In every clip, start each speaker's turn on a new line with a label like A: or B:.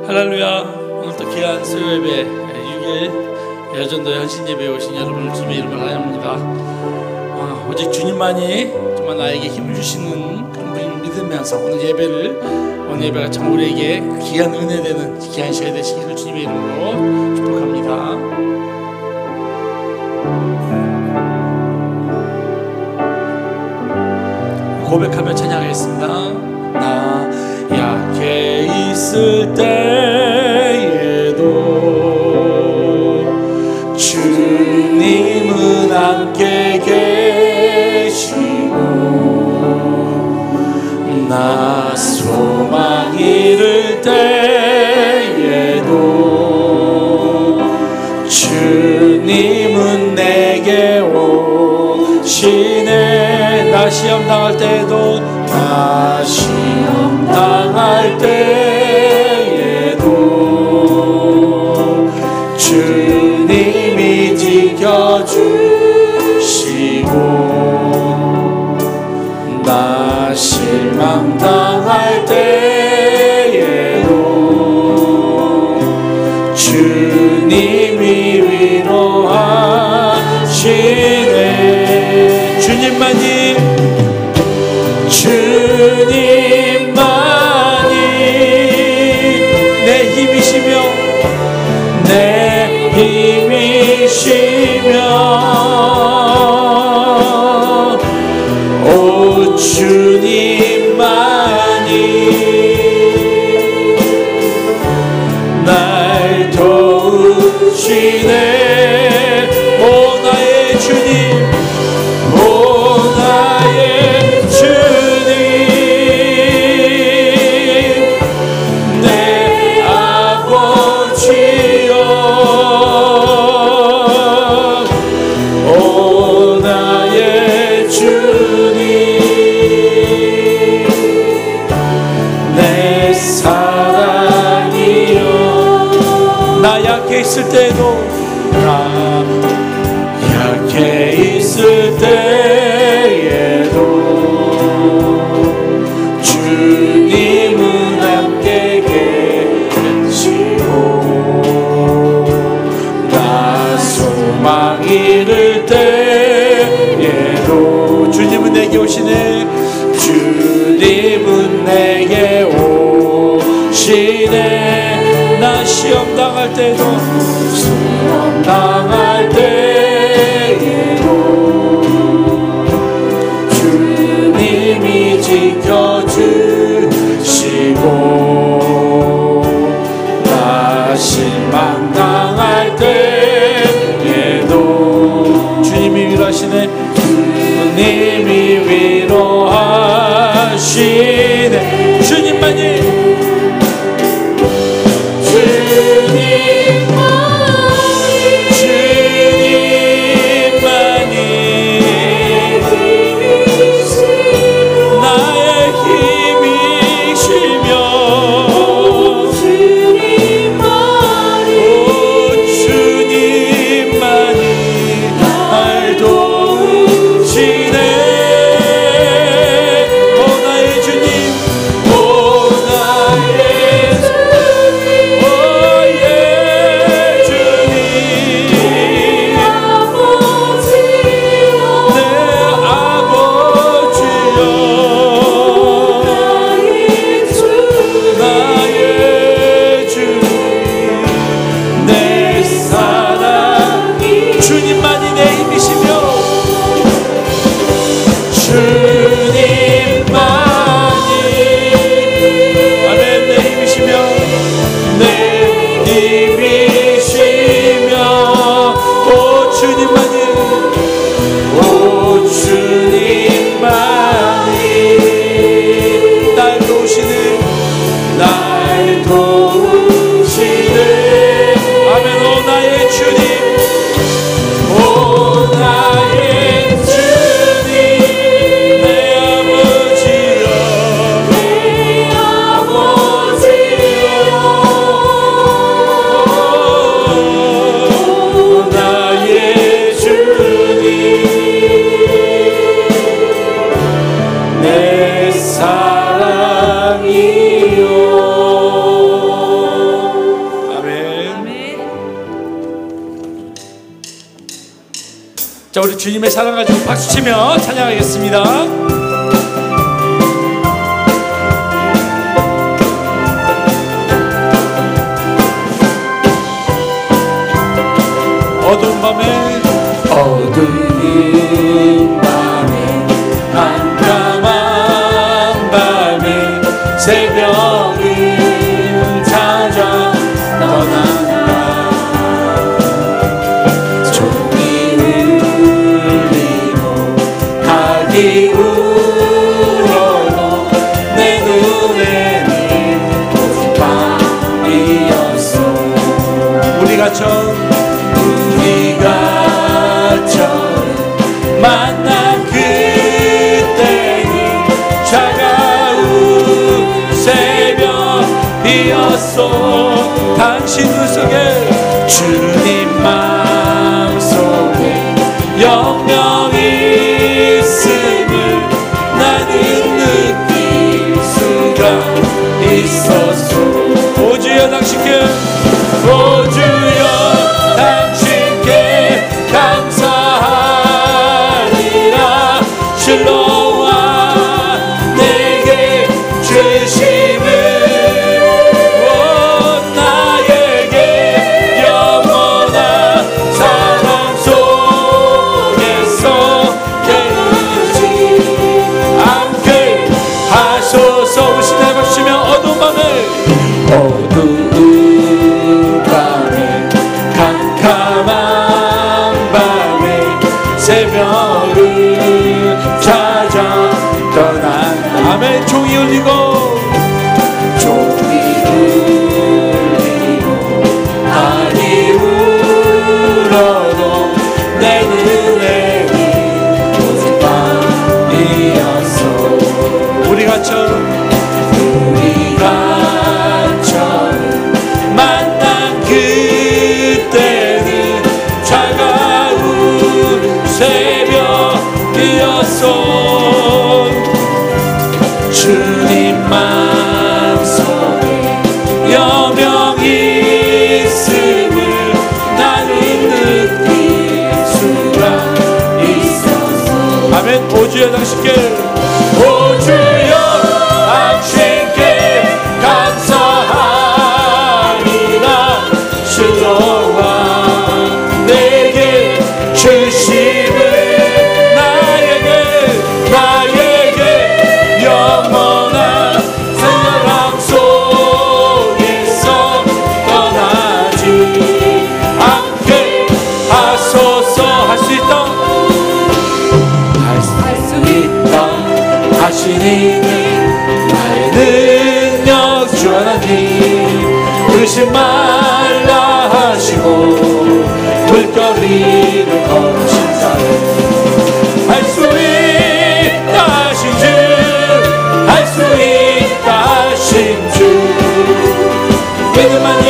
A: 할렐루야. 오늘도 귀한 수요예배 6일 여전도 현신예배에 오신 여러분을 주님의 이름으로 환영합니다. 오직 주님만이 정말 나에게 힘을 주시는 그런 분을 믿으면서 오늘 예배가 참 우리에게 귀한 은혜 되는 귀한 시간이 되시기를 주님의 이름으로 축복합니다. 고백하며 찬양하겠습니다. 나 약해 있을 때에도 주님은 함께 계시고 나 소망 잃을 때에도 주님은 내게 오시네. 나 시험 당할 때에도 나 시험 당할 때에도 주님이 지켜주시고 나 실망 당할 때에도 주님이 위로하시네. 주님만이 내 힘이시며 오 주님만이 날 도우시네. 오 나의 주님, 오 나의 주님, 내 아버지여. 오 나의 주님, 내 사랑이여. 나 약해 있을 때도 주님은 함께 계시고 나 소망 잃을 때에도 주님은 내게 오시네. 주님은 내게 오시네. 나 시험 당할 때도 주님이 지켜주시고 나 실망 당할 때에도 주님이 위로하시네. 주님이 위로하시네. 주님만이 주님 자, 우리 주님의 사랑 가지고 박수치며 찬양하겠습니다. 어두운 밤에 깜깜한 밤에 새벽을 찾아 떠난다. 종이 울리고 닭이 울어도 내 눈에는 오직 밤이었어. 우리가 처음 만난 그때는 차가운 새벽이었어. 당신 눈 속에 주님 마음속에 영영이 있음을 나는 느낄 수가 있었어. 오 주여 당신께, 오 주여 당신께 감사하리라. 실로와 내게 주심을 나에게 영원한 사랑 속에서 깨우치 함께 하소서. 우신의 박수며 어두운 밤에 캄캄한 밤에 새벽을 찾아 떠난다. 아멘. 종이 울리고 닭이 울어도 내 눈에는 오직 밤이었어. 우리가 처음 만난 그때는 차가운 새벽이었어. 주님 마음속에 여명이 있음을 나는 느낄 수가 있었어. 아멘. 오 주여 당신께, 오 주여 당신께 감사하리라. 실로와 내게 주심을 나에게 영원한 사랑 속에서 떠나지 않게 하소서. 할 수 있다, 할 수 있다 하시니 나의 능력 주 하나님. 의심 말라 하시고 물결이를 걸으신 자를 할 수 있다 하신 주, 할 수 있다 하신 주. 믿음만이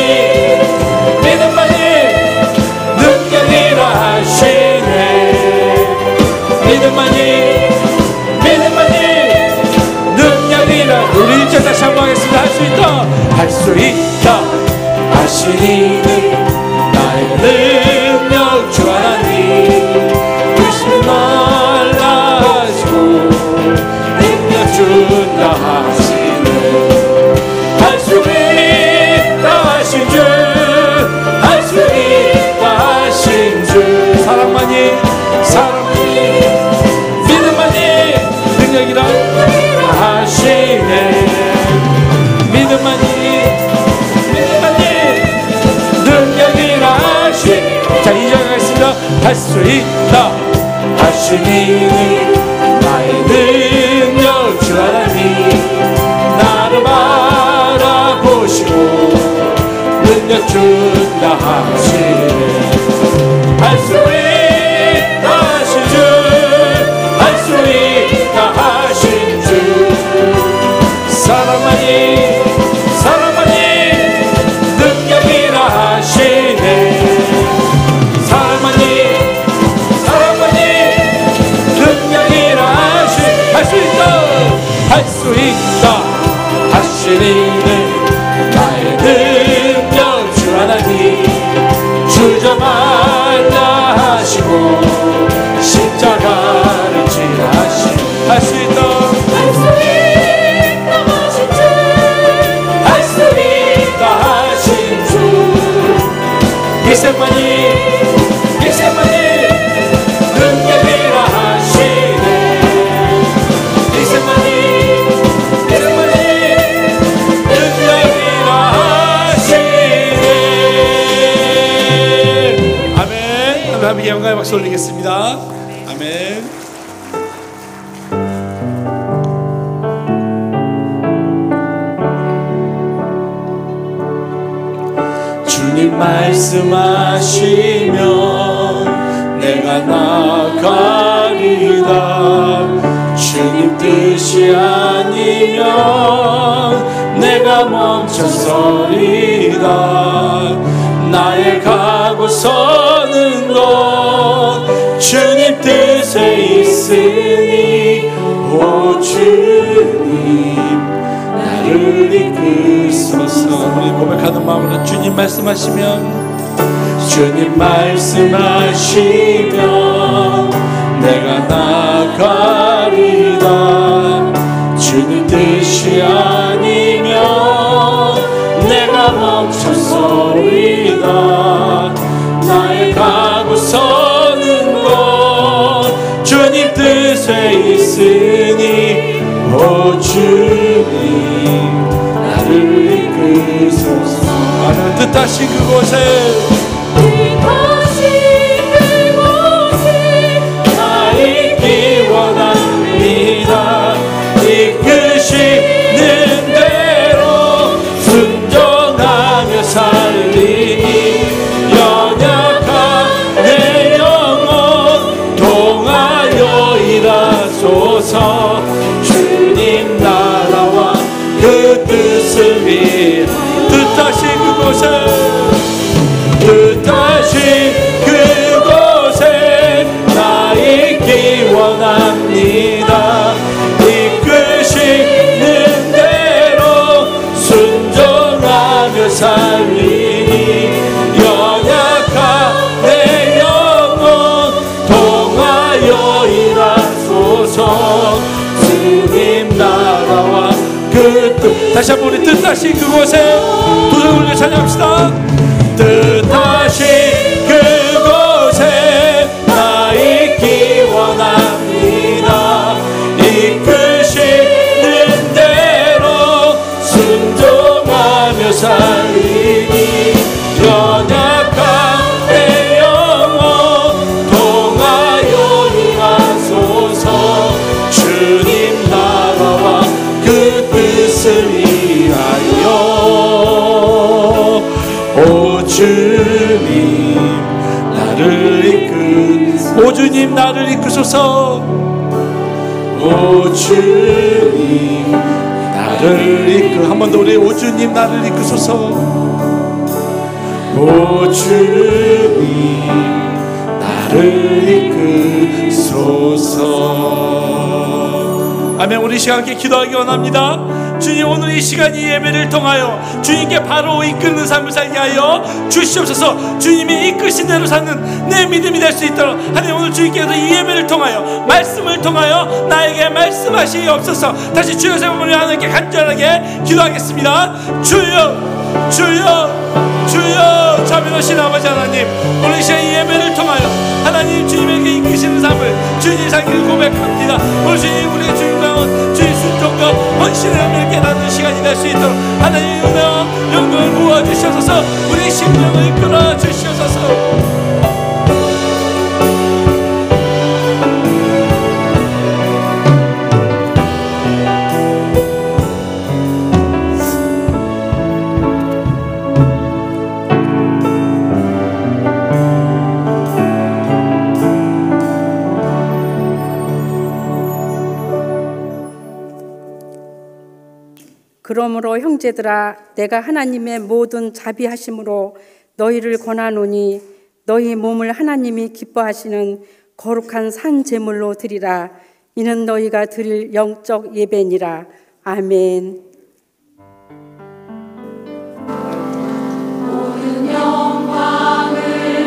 A: 능력이라 하시네. 믿음만이 능력이라. 우리 이제 다시 한번 하겠습니다. 할 수 있다, 할 수 있다 하시니 나의 능력 주 하나님. 의심 말라 하시고 능력 준다 하시네. 할 수 있다 하신 주, 할 수 있다 하신 주. 사랑만이 믿음만이 능력이라 하시네. 믿음만이 능력이라 하시. 자, 이제 가겠습니다. 할 수 있다 하시니 나의 능력 주 하나님. 나를 바라보시고 능력 준다 하시네. 할 수 있다 하신 주, 할 수 있다 하신 주. 사랑만이 능력이라 하시네. 사랑만이 능력이라 하시. 할 수 있다, 할 수 있다 하시니 나의 능력 주 하나님. 주저만 아멘. 주님 말씀하시면 내가 나가리다. 주님 뜻이 아니면 내가 멈춰서리다. 나의 가고 서는 곳 주님 뜻에 있으니 오 주님 나를 이끄소서. 우리 고백하는 마음으로 주님 말씀하시면 주님 말씀하시면 내가 나가리다. 주님 뜻이 아니면 내가 멈춰서리다. 나의 가고 서는 곳 주님 뜻에 있으니 오 주님 나를 이끄소서. 나는 뜻하신 그곳에 나 있기 원합니다. 이끄시는 대로 순종하며 살리니 연약한 내 영혼 통하여 일하소서. 주님 나라와 그 뜻을 위해 뜻하신 그곳에 나 있기 원합니다. 이끄시는 대로 순종하며 살리니 연약한 내 영혼 통하여 일하소서. 주님 나라와 그 뜻. 다시 한번 우리 뜻하신 그곳에 두 손 올려 찬양합시다. 뜻하신 그곳에 나 있기 원합니다. 이끄시는 대로 순종하며 살리니 연약한 내 영혼 통하여 일하소서. 주님 나라와 그 뜻을 위하여 오 주님 나를 오 주님 나를 이끄소서. 오 주님 나를 이끄. 한 번 더 우리 오 주님 나를 이끄소서. 오 주님 나를 이끄소서. 아멘. 우리 시간 함께 기도하기 원합니다. 주님 오늘 이 시간 이 예배를 통하여 주님께 바로 이끄는 삶을 살게 하여 주시옵소서. 주님이 이끄신 대로 사는 내 믿음이 될 수 있도록 하나님 오늘 주님께서 이 예배를 통하여 말씀을 통하여 나에게 말씀하시옵소서. 다시 주여 세 번 하나님께 간절하게 기도하겠습니다. 주여 주여 주여 자비로우신 아버지 하나님, 오늘 이 시간 이 예배를 통하여 하나님 주님에게 이끄시는 삶을 주님 살기를 고백합니다. 오늘 주님 우리의 주님 가운 주의 순종과 헌신의 의미를 깨닫는 시간이 될 수 있도록 하나님의 은혜와 영광을 부어주셔서 우리 심령을 이끌어 주시옵소서.
B: 그러므로 형제들아, 내가 하나님의 모든 자비하심으로 너희를 권하노니 너희 몸을 하나님이 기뻐하시는 거룩한 산 제물로 드리라. 이는 너희가 드릴 영적 예배니라. 아멘.
C: 모든 영광을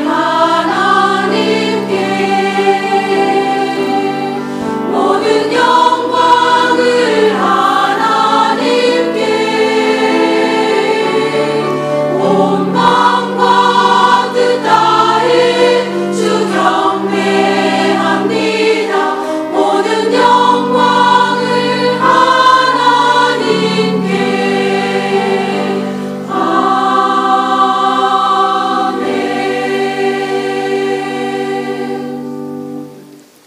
C: 하나님께, 모든 영광을 하나님께, 온 마음과 뜻 다해 주 경배합니다. 모든 영광을 하나님께.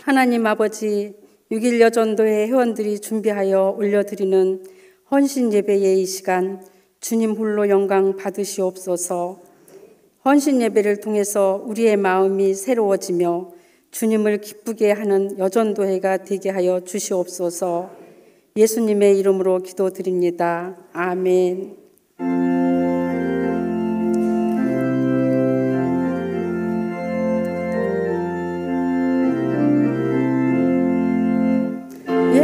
B: 하나님 아버지, 6일 여전도회 회원들이 준비하여 올려드리는 헌신 예배의 이 시간 주님 홀로 영광 받으시옵소서. 헌신 예배를 통해서 우리의 마음이 새로워지며 주님을 기쁘게 하는 여전도회가 되게 하여 주시옵소서. 예수님의 이름으로 기도드립니다. 아멘.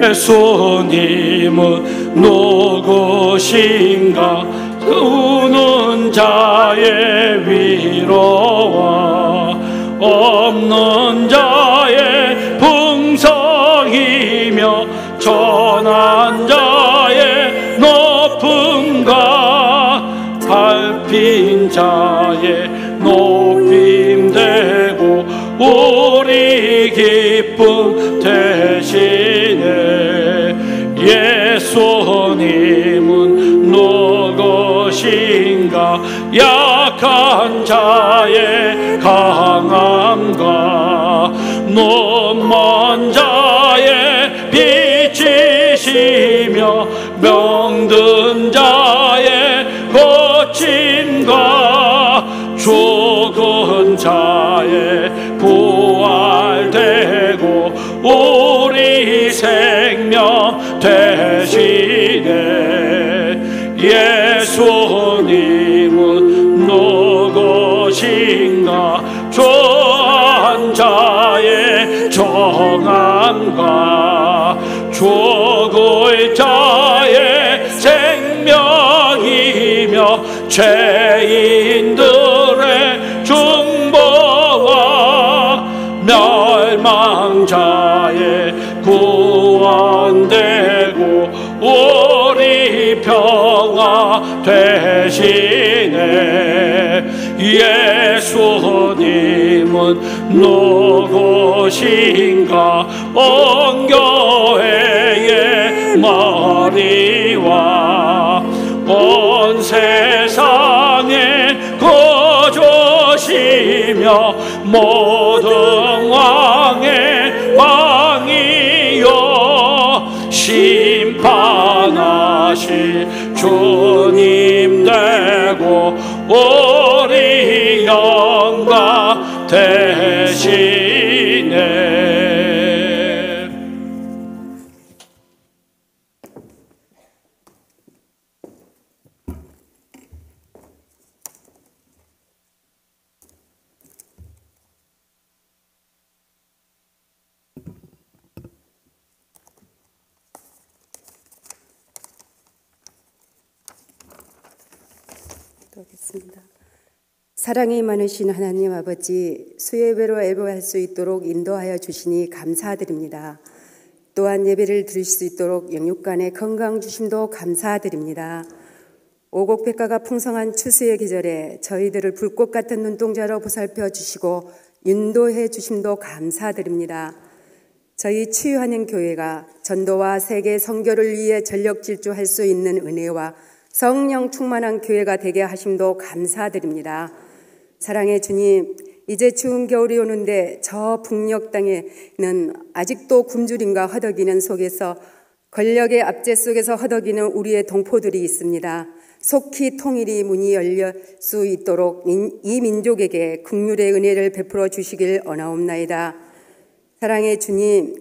D: 예수님은 누구신가? 우는 자의 위로와 없는 자의 풍성이며 전한 자의 높음과 밟힌 자의 높임되고 우리 기쁨 대신에 예수님은 누구신가? 약한 자의 강함과 눈먼 자의 빛이시며 병든 자의 고침과 죽은 자의 부활되고 우리 생명 대신에 예수님은 누구신가? 좋은 자의 정함과 죽을 자의 생명이며 죄인들의 중보와 멸망자의 구원되고 우리 평화 대신에 예수님은 누구신가? 온 교회의 머리와 온 세상의 구주시며 모든 왕의 왕이요 심판하실 주님 되고 우리 영광 대신에
E: 기도하겠습니다. 사랑이 많으신 하나님 아버지, 수예배로 예배할 수 있도록 인도하여 주시니 감사드립니다. 또한 예배를 드릴 수 있도록 영육간의 건강 주심도 감사드립니다. 오곡백과가 풍성한 추수의 계절에 저희들을 불꽃 같은 눈동자로 보살펴 주시고 인도해 주심도 감사드립니다. 저희 치유하는 교회가 전도와 세계 선교를 위해 전력 질주할 수 있는 은혜와 성령 충만한 교회가 되게 하심도 감사드립니다. 사랑의 주님, 이제 추운 겨울이 오는데 저 북녘 땅에는 아직도 굶주림과 허덕이는 속에서 권력의 압제 속에서 허덕이는 우리의 동포들이 있습니다. 속히 통일이 문이 열릴 수 있도록 이 민족에게 긍휼의 은혜를 베풀어 주시길 원하옵나이다. 사랑의 주님,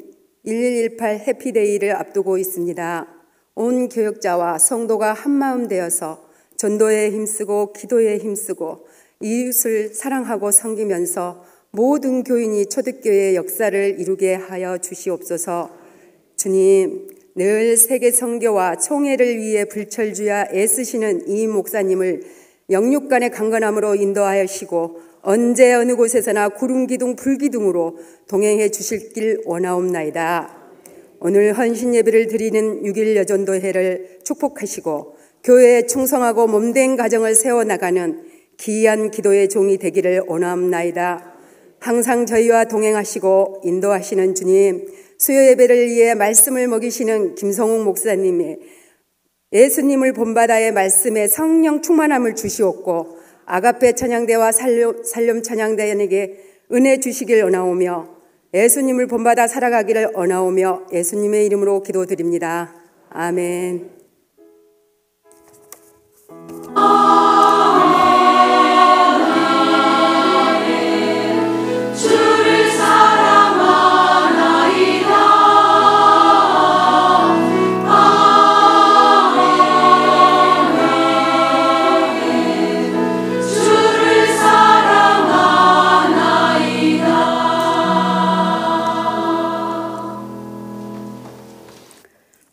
E: 1118 해피데이를 앞두고 있습니다. 온 교역자와 성도가 한마음 되어서 전도에 힘쓰고 기도에 힘쓰고 이웃을 사랑하고 섬기면서 모든 교인이 초대교회의 역사를 이루게 하여 주시옵소서. 주님, 늘 세계 선교와 총회를 위해 불철주야 애쓰시는 이 목사님을 영육간의 강건함으로 인도하시고 언제 어느 곳에서나 구름기둥 불기둥으로 동행해 주실 길 원하옵나이다. 오늘 헌신 예배를 드리는 6일 여전도회를 축복하시고 교회에 충성하고 몸된 가정을 세워나가는 기이한 기도의 종이 되기를 원하옵나이다. 항상 저희와 동행하시고 인도하시는 주님, 수요 예배를 위해 말씀을 먹이시는 김성욱 목사님의 예수님을 본받아의 말씀에 성령 충만함을 주시옵고 아가페 찬양대와 살렘 찬양대에게 은혜 주시길 원하오며 예수님을 본받아 살아가기를 원하오며 예수님의 이름으로 기도드립니다. 아멘.
C: 주를 사랑하나이다. 주를 사랑하나이다.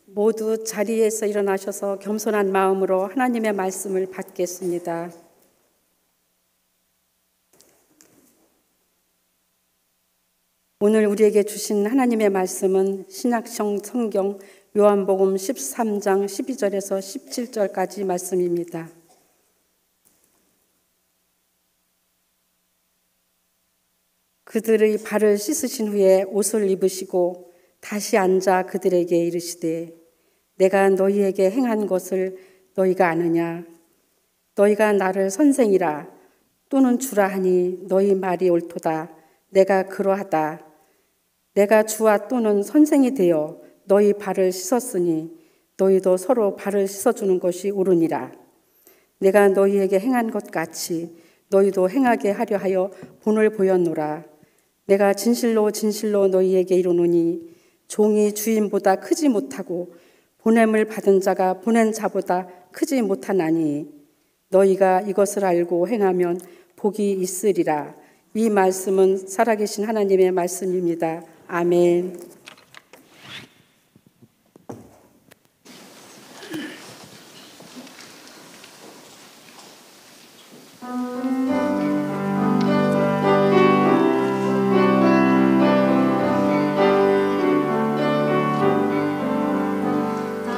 B: 모두 자리에서 일어나셔서 겸손한 마음으로 하나님의 말씀을 받겠습니다. 오늘 우리에게 주신 하나님의 말씀은 신약성 성경 요한복음 13장 12절에서 17절까지 말씀입니다. 그들의 발을 씻으신 후에 옷을 입으시고 다시 앉아 그들에게 이르시되 내가 너희에게 행한 것을 너희가 아느냐? 너희가 나를 선생이라 또는 주라 하니 너희 말이 옳도다. 내가 그러하다. 내가 주와 또는 선생이 되어 너희 발을 씻었으니 너희도 서로 발을 씻어주는 것이 옳으니라. 내가 너희에게 행한 것 같이 너희도 행하게 하려 하여 본을 보였노라. 내가 진실로 진실로 너희에게 이르노니 종이 주인보다 크지 못하고 보냄을 받은 자가 보낸 자보다 크지 못하나니 너희가 이것을 알고 행하면 복이 있으리라. 이 말씀은 살아계신 하나님의 말씀입니다. 아멘.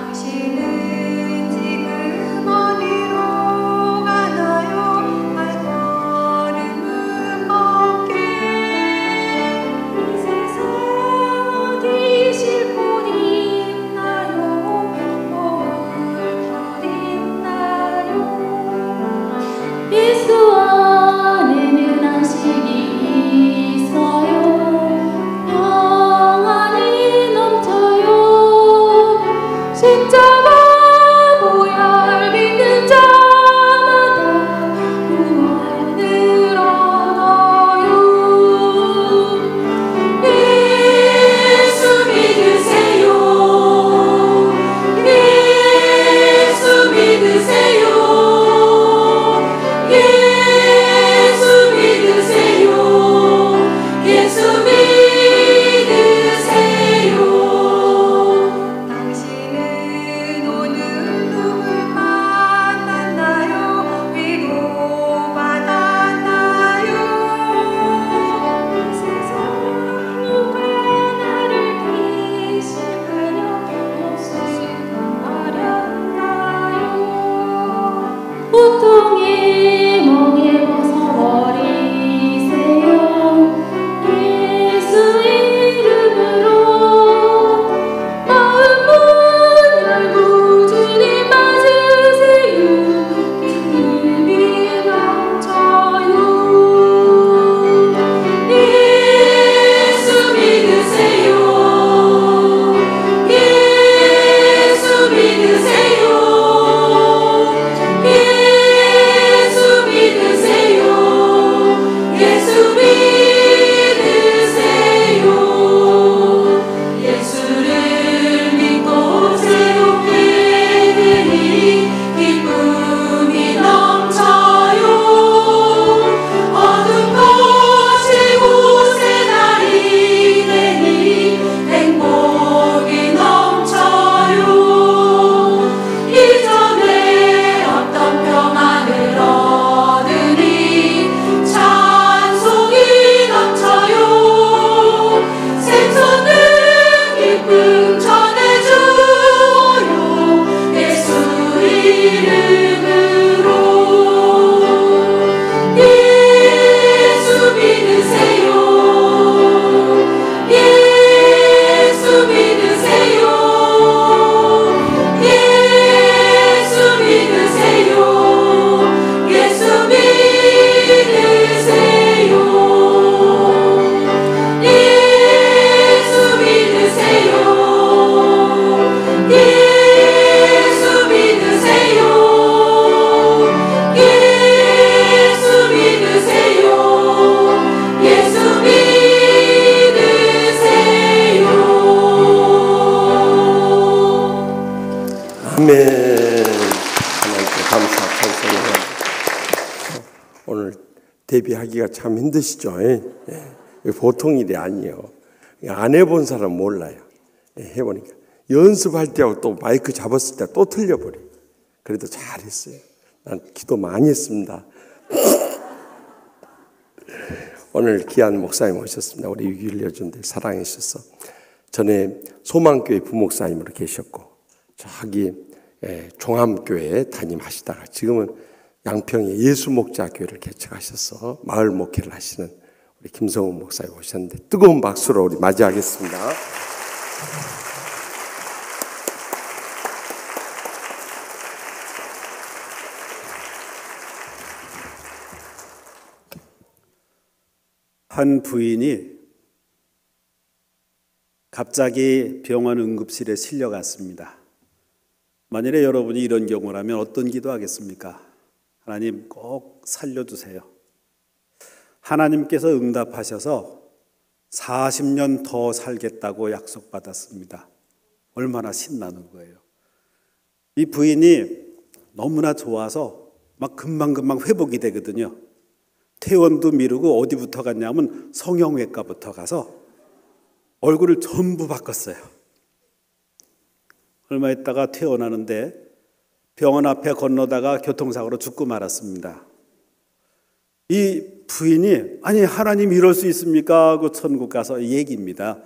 C: 당신은 지금 어디로 가나요? 발걸음은 멈게 이 세상 어디 쉴 곳이 있나요? 머물 곳 있나요? 예수와
F: 아멘. 하나님께 감사 찬송해요. 오늘 데뷔하기가 참 힘드시죠? 보통 일이 아니에요. 안 해본 사람 몰라요. 해보니까 연습할 때하고 또 마이크 잡았을 때 또 틀려버려. 그래도 잘했어요. 난 기도 많이 했습니다. 오늘 귀한 목사님 오셨습니다. 우리 6.21 여전들 사랑해 주셔서. 전에 소망교회 부목사님으로 계셨고 저기 종암교회에 담임하시다가 지금은 양평에 예수목자교회를 개척하셔서 마을 목회를 하시는 우리 김성훈 목사님 오셨는데 뜨거운 박수로 우리 맞이하겠습니다.
G: 한 부인이 갑자기 병원 응급실에 실려갔습니다. 만일에 여러분이 이런 경우라면 어떤 기도하겠습니까? 하나님 꼭 살려주세요. 하나님께서 응답하셔서 40년 더 살겠다고 약속받았습니다. 얼마나 신나는 거예요. 이 부인이 너무나 좋아서 막 금방금방 회복이 되거든요. 퇴원도 미루고 어디부터 갔냐면 성형외과부터 가서 얼굴을 전부 바꿨어요. 얼마 있다가 퇴원하는데 병원 앞에 건너다가 교통사고로 죽고 말았습니다. 이 부인이 아니 하나님 이럴 수 있습니까? 하고 천국 가서 얘기입니다.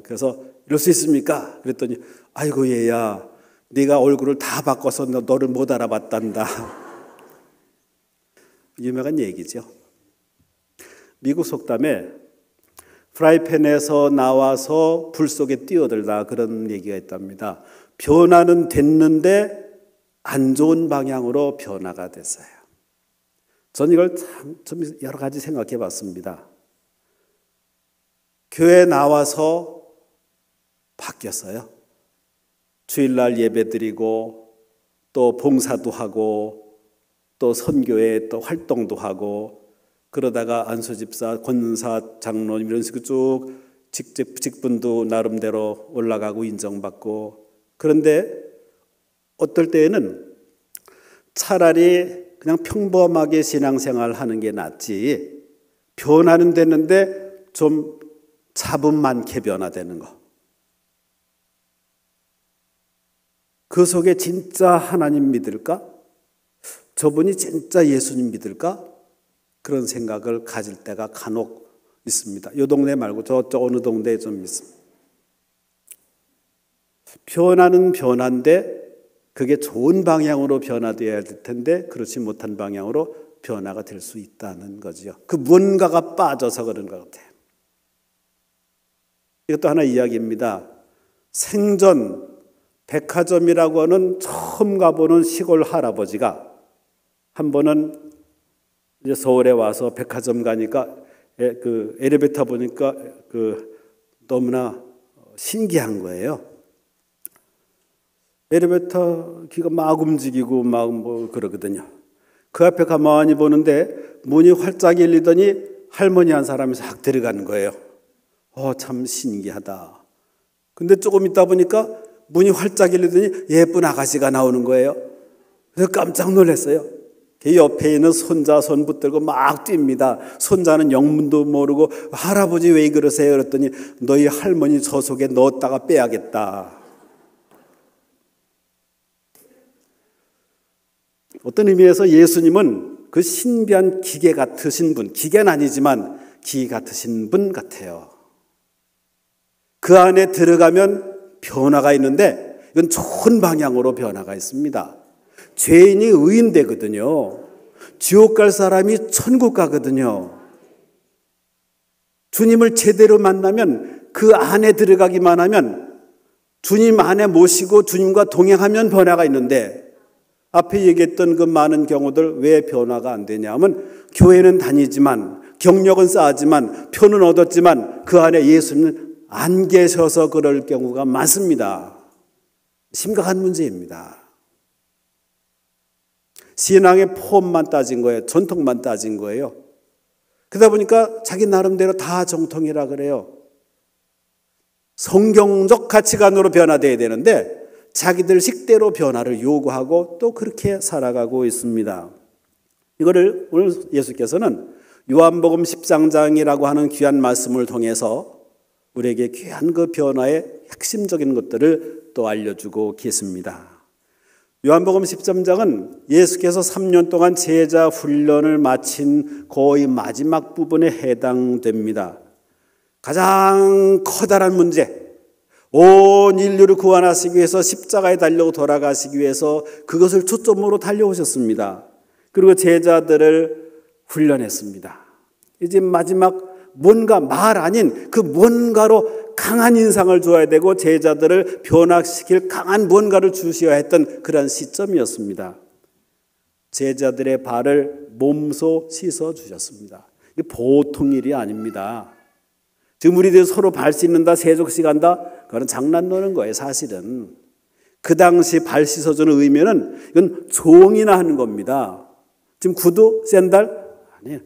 G: 그래서 이럴 수 있습니까? 그랬더니 아이고 얘야 네가 얼굴을 다 바꿔서 너를 못 알아봤단다. 유명한 얘기죠. 미국 속담에 프라이팬에서 나와서 불 속에 뛰어들다 그런 얘기가 있답니다. 변화는 됐는데 안 좋은 방향으로 변화가 됐어요. 저는 이걸 참 여러 가지 생각해 봤습니다. 교회 나와서 바뀌었어요. 주일날 예배 드리고 또 봉사도 하고 또 선교회 또 활동도 하고 그러다가 안수집사, 권사, 장로님 이런 식으로 쭉 직분도 나름대로 올라가고 인정받고 그런데 어떨 때에는 차라리 그냥 평범하게 신앙생활 하는 게 낫지 변화는 됐는데 좀 잡음 많게 변화되는 거. 그 속에 진짜 하나님 믿을까? 저분이 진짜 예수님 믿을까? 그런 생각을 가질 때가 간혹 있습니다. 이 동네 말고 저쪽 어느 동네에 좀 있습니다. 변화는 변화인데 그게 좋은 방향으로 변화되어야 될 텐데 그렇지 못한 방향으로 변화가 될 수 있다는 거죠. 그 뭔가가 빠져서 그런 것 같아요. 이것도 하나 이야기입니다. 생전 백화점이라고 하는 처음 가보는 시골 할아버지가 한 번은 이제 서울에 와서 백화점 가니까 그 엘리베이터 보니까 그 너무나 신기한 거예요. 엘리베이터 기가 막 움직이고 막 뭐 그러거든요. 그 앞에 가만히 보는데 문이 활짝 열리더니 할머니 한 사람이 싹 들어가는 거예요. 참 신기하다. 근데 조금 있다 보니까 문이 활짝 열리더니 예쁜 아가씨가 나오는 거예요. 그래서 깜짝 놀랐어요. 그 옆에 있는 손자 손 붙들고 막 뜁니다. 손자는 영문도 모르고 할아버지 왜 그러세요? 그랬더니 너희 할머니 저 속에 넣었다가 빼야겠다. 어떤 의미에서 예수님은 그 신비한 기계 같으신 분, 기계는 아니지만 기 같으신 분 같아요. 그 안에 들어가면 변화가 있는데 이건 좋은 방향으로 변화가 있습니다. 죄인이 의인 되거든요. 지옥 갈 사람이 천국 가거든요. 주님을 제대로 만나면 그 안에 들어가기만 하면 주님 안에 모시고 주님과 동행하면 변화가 있는데 앞에 얘기했던 그 많은 경우들 왜 변화가 안 되냐 하면 교회는 다니지만 경력은 쌓았지만 표는 얻었지만 그 안에 예수는 안 계셔서 그럴 경우가 많습니다. 심각한 문제입니다. 신앙의 폼만 따진 거예요. 전통만 따진 거예요. 그러다 보니까 자기 나름대로 다 정통이라 그래요. 성경적 가치관으로 변화되어야 되는데 자기들 식대로 변화를 요구하고 또 그렇게 살아가고 있습니다. 이거를 오늘 예수께서는 요한복음 13장이라고 하는 귀한 말씀을 통해서 우리에게 귀한 그 변화의 핵심적인 것들을 또 알려주고 계십니다. 요한복음 13장은 예수께서 3년 동안 제자 훈련을 마친 거의 마지막 부분에 해당됩니다. 가장 커다란 문제, 온 인류를 구원하시기 위해서 십자가에 달려 돌아가시기 위해서 그것을 초점으로 달려오셨습니다. 그리고 제자들을 훈련했습니다. 이제 마지막 뭔가 말 아닌 그 뭔가로 강한 인상을 줘야 되고 제자들을 변화시킬 강한 뭔가를 주셔야 했던 그런 시점이었습니다. 제자들의 발을 몸소 씻어 주셨습니다. 이게 보통 일이 아닙니다. 지금 우리들이 서로 발 씻는다, 세족식 한다, 그건 장난 노는 거예요, 사실은. 그 당시 발 씻어주는 의미는 이건 종이나 하는 겁니다. 지금 구두, 샌들, 아니에요.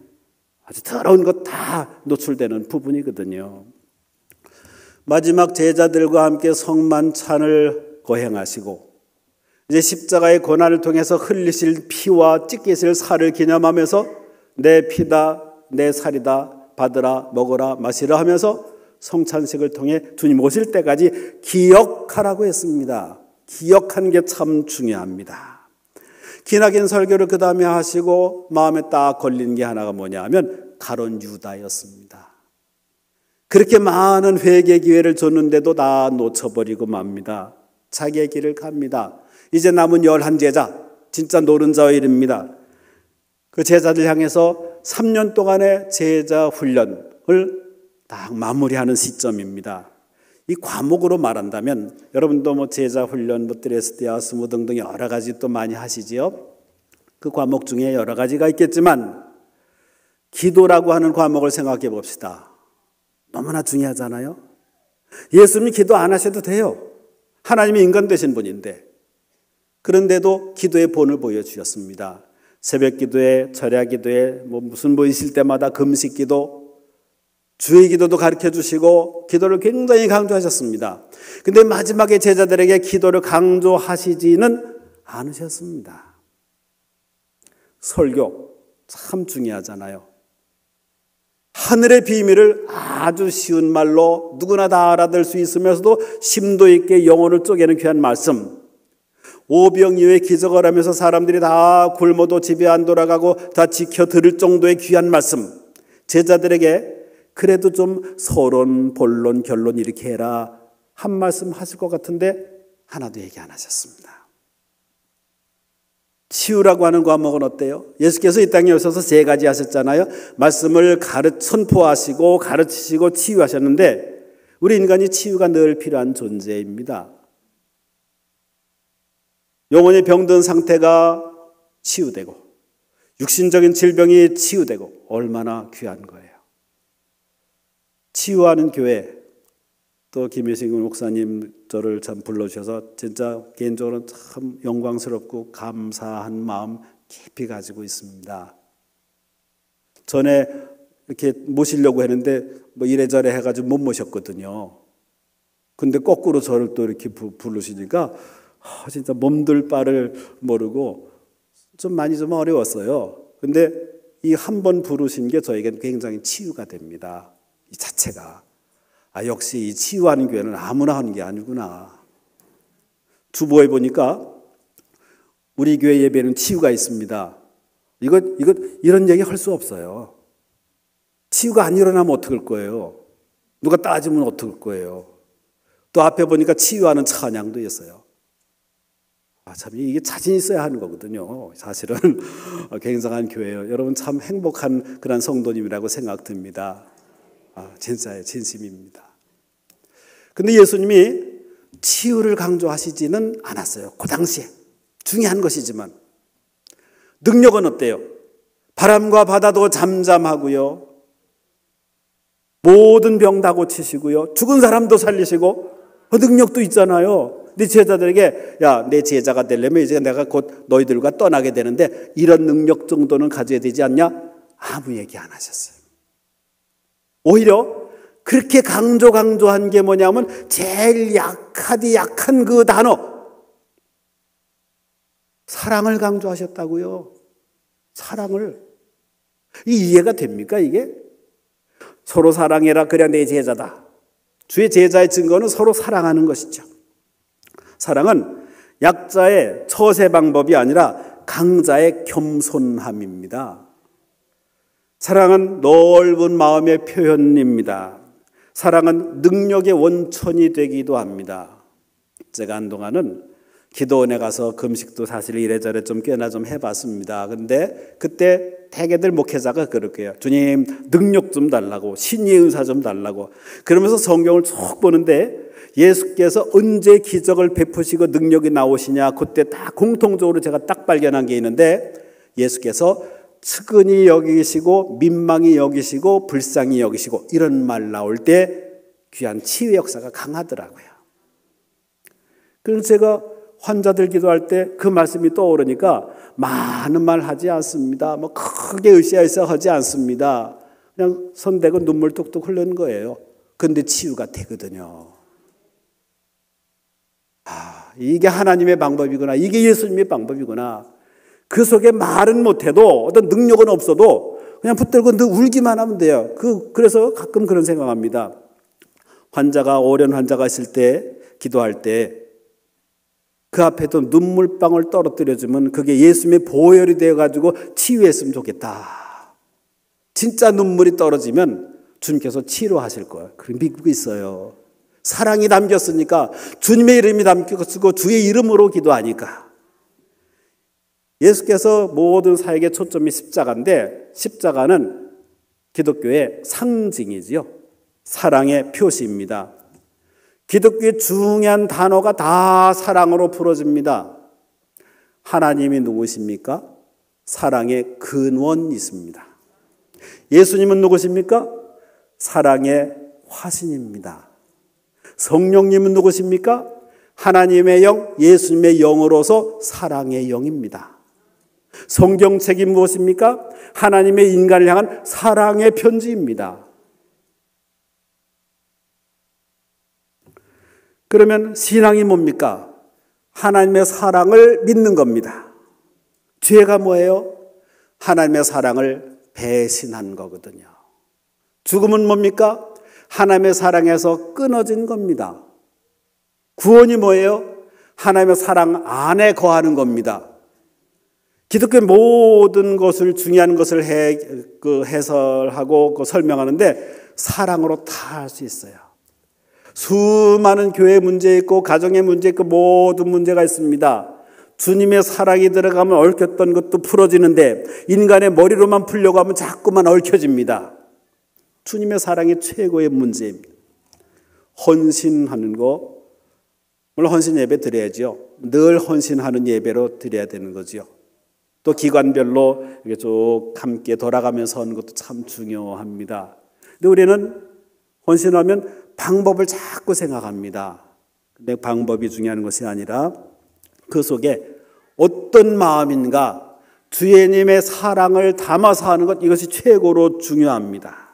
G: 아주 더러운 것 다 노출되는 부분이거든요. 마지막 제자들과 함께 성만찬을 거행하시고 이제 십자가의 고난을 통해서 흘리실 피와 찢기실 살을 기념하면서 내 피다, 내 살이다, 받으라, 먹으라, 마시라 하면서 성찬식을 통해 주님 오실 때까지 기억하라고 했습니다. 기억하는 게 참 중요합니다. 기나긴 설교를 그 다음에 하시고 마음에 딱 걸린 게 하나가 뭐냐 하면 가룟 유다였습니다. 그렇게 많은 회개 기회를 줬는데도 다 놓쳐버리고 맙니다. 자기의 길을 갑니다. 이제 남은 11제자, 진짜 노른자의 일입니다. 그 제자들 향해서 3년 동안의 제자 훈련을 딱 마무리하는 시점입니다. 이 과목으로 말한다면 여러분도 뭐 제자 훈련, 드레스데아스 뭐 등등 여러 가지 또 많이 하시지요. 그 과목 중에 여러 가지가 있겠지만 기도라고 하는 과목을 생각해 봅시다. 너무나 중요하잖아요. 예수님이 기도 안 하셔도 돼요. 하나님이 인간 되신 분인데 그런데도 기도의 본을 보여주셨습니다. 새벽 기도에, 철야 기도에, 무슨 있을 때마다 금식 기도, 주의 기도도 가르쳐 주시고 기도를 굉장히 강조하셨습니다. 근데 마지막에 제자들에게 기도를 강조하시지는 않으셨습니다. 설교 참 중요하잖아요. 하늘의 비밀을 아주 쉬운 말로 누구나 다 알아들 수 있으면서도 심도 있게 영혼을 쪼개는 귀한 말씀. 오병이어의 기적을 하면서 사람들이 다 굶어도 집에 안 돌아가고 다 지켜 들을 정도의 귀한 말씀. 제자들에게 그래도 좀 서론, 본론, 결론 이렇게 해라 한 말씀 하실 것 같은데 하나도 얘기 안 하셨습니다. 치유라고 하는 과목은 어때요? 예수께서 이 땅에 오셔서 3가지 하셨잖아요. 말씀을 선포하시고 가르치시고 치유하셨는데 우리 인간이 치유가 늘 필요한 존재입니다. 영혼의 병든 상태가 치유되고 육신적인 질병이 치유되고 얼마나 귀한 거예요. 치유하는 교회, 또 김효식 목사님 저를 참 불러주셔서 진짜 개인적으로 참 영광스럽고 감사한 마음 깊이 가지고 있습니다. 전에 이렇게 모시려고 했는데 이래저래 해가지고 못 모셨거든요. 근데 거꾸로 저를 또 이렇게 부르시니까 진짜 몸둘 바를 모르고 좀 많이 좀 어려웠어요. 근데 이 한 번 부르신 게 저에겐 굉장히 치유가 됩니다. 이 자체가. 역시 이 치유하는 교회는 아무나 하는 게 아니구나. 주보에 보니까 우리 교회 예배는 치유가 있습니다. 이런 얘기 할 수 없어요. 치유가 안 일어나면 어떡할 거예요? 누가 따지면 어떡할 거예요? 또 앞에 보니까 치유하는 찬양도 있어요. 참 이게 자신 있어야 하는 거거든요. 사실은 굉장한 교회예요. 여러분 참 행복한 그런 성도님이라고 생각됩니다. 진짜예요. 진심입니다. 근데 예수님이 치유를 강조하시지는 않았어요. 그 당시에. 중요한 것이지만. 능력은 어때요? 바람과 바다도 잠잠하고요. 모든 병 다 고치시고요. 죽은 사람도 살리시고 능력도 있잖아요. 네 제자들에게 내 제자가 되려면 이제 내가 곧 너희들과 떠나게 되는데 이런 능력 정도는 가져야 되지 않냐? 아무 얘기 안 하셨어요. 오히려 그렇게 강조한 게 뭐냐면 제일 약한 그 단어 사랑을 강조하셨다고요. 사랑을. 이해가 됩니까 이게? 서로 사랑해라 그래야 내 제자다. 주의 제자의 증거는 서로 사랑하는 것이죠. 사랑은 약자의 처세 방법이 아니라 강자의 겸손함입니다. 사랑은 넓은 마음의 표현입니다. 사랑은 능력의 원천이 되기도 합니다. 제가 한동안은 기도원에 가서 금식도 사실 이래저래 좀 꽤나 좀 해봤습니다. 근데 그때 대개들 목회자가 그렇게요. 주님 능력 좀 달라고, 신의 은사 좀 달라고. 그러면서 성경을 쭉 보는데 예수께서 언제 기적을 베푸시고 능력이 나오시냐, 그때 딱 공통적으로 제가 딱 발견한 게 있는데, 예수께서 측은히 여기시고 민망히 여기시고 불쌍히 여기시고 이런 말 나올 때 귀한 치유의 역사가 강하더라고요. 그래서 제가 환자들 기도할 때 그 말씀이 떠오르니까 많은 말 하지 않습니다. 뭐 크게 으쌰으쌰 하지 않습니다. 그냥 손대고 눈물 뚝뚝 흐르는 거예요. 근데 치유가 되거든요. 이게 하나님의 방법이구나. 이게 예수님의 방법이구나. 그 속에 말은 못해도 어떤 능력은 없어도 그냥 붙들고 늘 울기만 하면 돼요. 그래서 가끔 그런 생각합니다. 오랜 환자가 있을 때 기도할 때 그 앞에도 눈물방울 떨어뜨려주면 그게 예수님의 보혈이 되어가지고 치유했으면 좋겠다. 진짜 눈물이 떨어지면 주님께서 치료하실 거예요. 그런 믿고 있어요. 사랑이 담겼으니까, 주님의 이름이 담겼고 주의 이름으로 기도하니까. 예수께서 모든 사역의 초점이 십자가인데, 십자가는 기독교의 상징이지요. 사랑의 표시입니다. 기독교의 중요한 단어가 다 사랑으로 풀어집니다. 하나님이 누구십니까? 사랑의 근원이십니다. 예수님은 누구십니까? 사랑의 화신입니다. 성령님은 누구십니까? 하나님의 영, 예수님의 영으로서 사랑의 영입니다. 성경책이 무엇입니까? 하나님의 인간을 향한 사랑의 편지입니다. 그러면 신앙이 뭡니까? 하나님의 사랑을 믿는 겁니다. 죄가 뭐예요? 하나님의 사랑을 배신한 거거든요. 죽음은 뭡니까? 하나님의 사랑에서 끊어진 겁니다. 구원이 뭐예요? 하나님의 사랑 안에 거하는 겁니다. 기독교의 모든 것을, 중요한 것을 해설하고 설명하는데 사랑으로 다 할 수 있어요. 수많은 교회 문제 있고 가정의 문제 있고 모든 문제가 있습니다. 주님의 사랑이 들어가면 얽혔던 것도 풀어지는데 인간의 머리로만 풀려고 하면 자꾸만 얽혀집니다. 주님의 사랑이 최고의 문제입니다. 헌신하는 거, 물론 헌신 예배 드려야죠. 늘 헌신하는 예배로 드려야 되는 거죠. 또 기관별로 이렇게 쭉 함께 돌아가면서 하는 것도 참 중요합니다. 근데 우리는 헌신하면 방법을 자꾸 생각합니다. 근데 방법이 중요한 것이 아니라 그 속에 어떤 마음인가, 주님의 사랑을 담아서 하는 것, 이것이 최고로 중요합니다.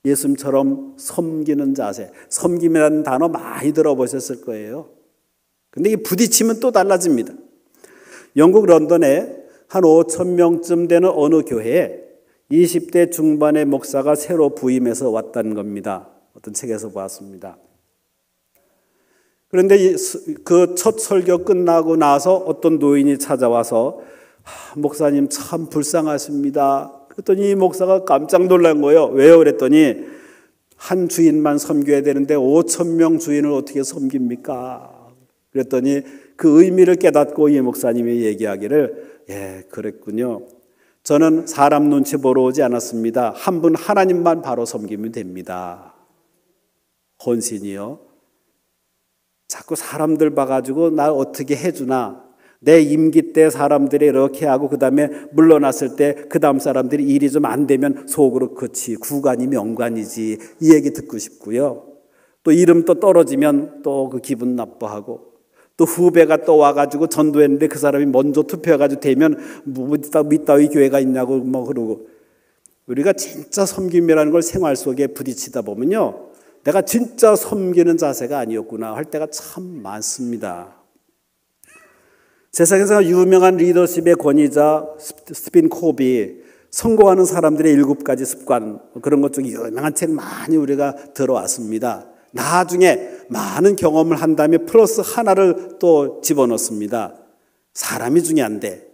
G: 예수님처럼 섬기는 자세, 섬김이라는 단어 많이 들어보셨을 거예요. 근데 이 부딪히면 또 달라집니다. 영국 런던에 한 5,000명쯤 되는 어느 교회에 20대 중반의 목사가 새로 부임해서 왔다는 겁니다. 어떤 책에서 봤습니다. 그런데 그 첫 설교 끝나고 나서 어떤 노인이 찾아와서 목사님 참 불쌍하십니다. 그랬더니 이 목사가 깜짝 놀란 거예요. 왜요? 그랬더니 한 주인만 섬겨야 되는데 5,000명 주인을 어떻게 섬깁니까? 그랬더니 그 의미를 깨닫고 이 목사님이 얘기하기를, 예, 그랬군요. 저는 사람 눈치 보러 오지 않았습니다. 한 분 하나님만 바로 섬기면 됩니다. 헌신이요. 자꾸 사람들 봐가지고 나 어떻게 해주나, 내 임기 때 사람들이 이렇게 하고 그 다음에 물러났을 때 그 다음 사람들이 일이 좀 안 되면 속으로 그치, 구관이 명관이지, 이 얘기 듣고 싶고요. 또 이름 또 떨어지면 또 그 기분 나빠하고, 또 후배가 또 와가지고 전도했는데 그 사람이 먼저 투표해가지고 되면 뭐 밑따위 교회가 있냐고 뭐 그러고. 우리가 진짜 섬김이라는 걸 생활 속에 부딪히다 보면요, 내가 진짜 섬기는 자세가 아니었구나 할 때가 참 많습니다. 세상에서 유명한 리더십의 권위자 스티븐 코비 성공하는 사람들의 7가지 습관 그런 것 중에 유명한 책 많이 우리가 들어왔습니다. 나중에 많은 경험을 한 다음에 플러스 하나를 또 집어넣습니다. 사람이 중요한데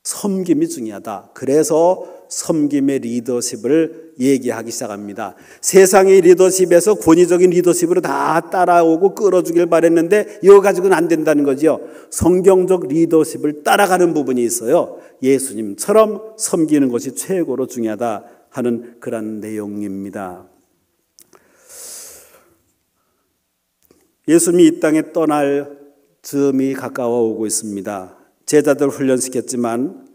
G: 섬김이 중요하다. 그래서 섬김의 리더십을 얘기하기 시작합니다. 세상의 리더십에서 권위적인 리더십으로 다 따라오고 끌어주길 바랬는데 이거 가지고는 안 된다는 거죠. 성경적 리더십을 따라가는 부분이 있어요. 예수님처럼 섬기는 것이 최고로 중요하다 하는 그런 내용입니다. 예수님이 이 땅에 떠날 즈음이 가까워 오고 있습니다. 제자들 훈련시켰지만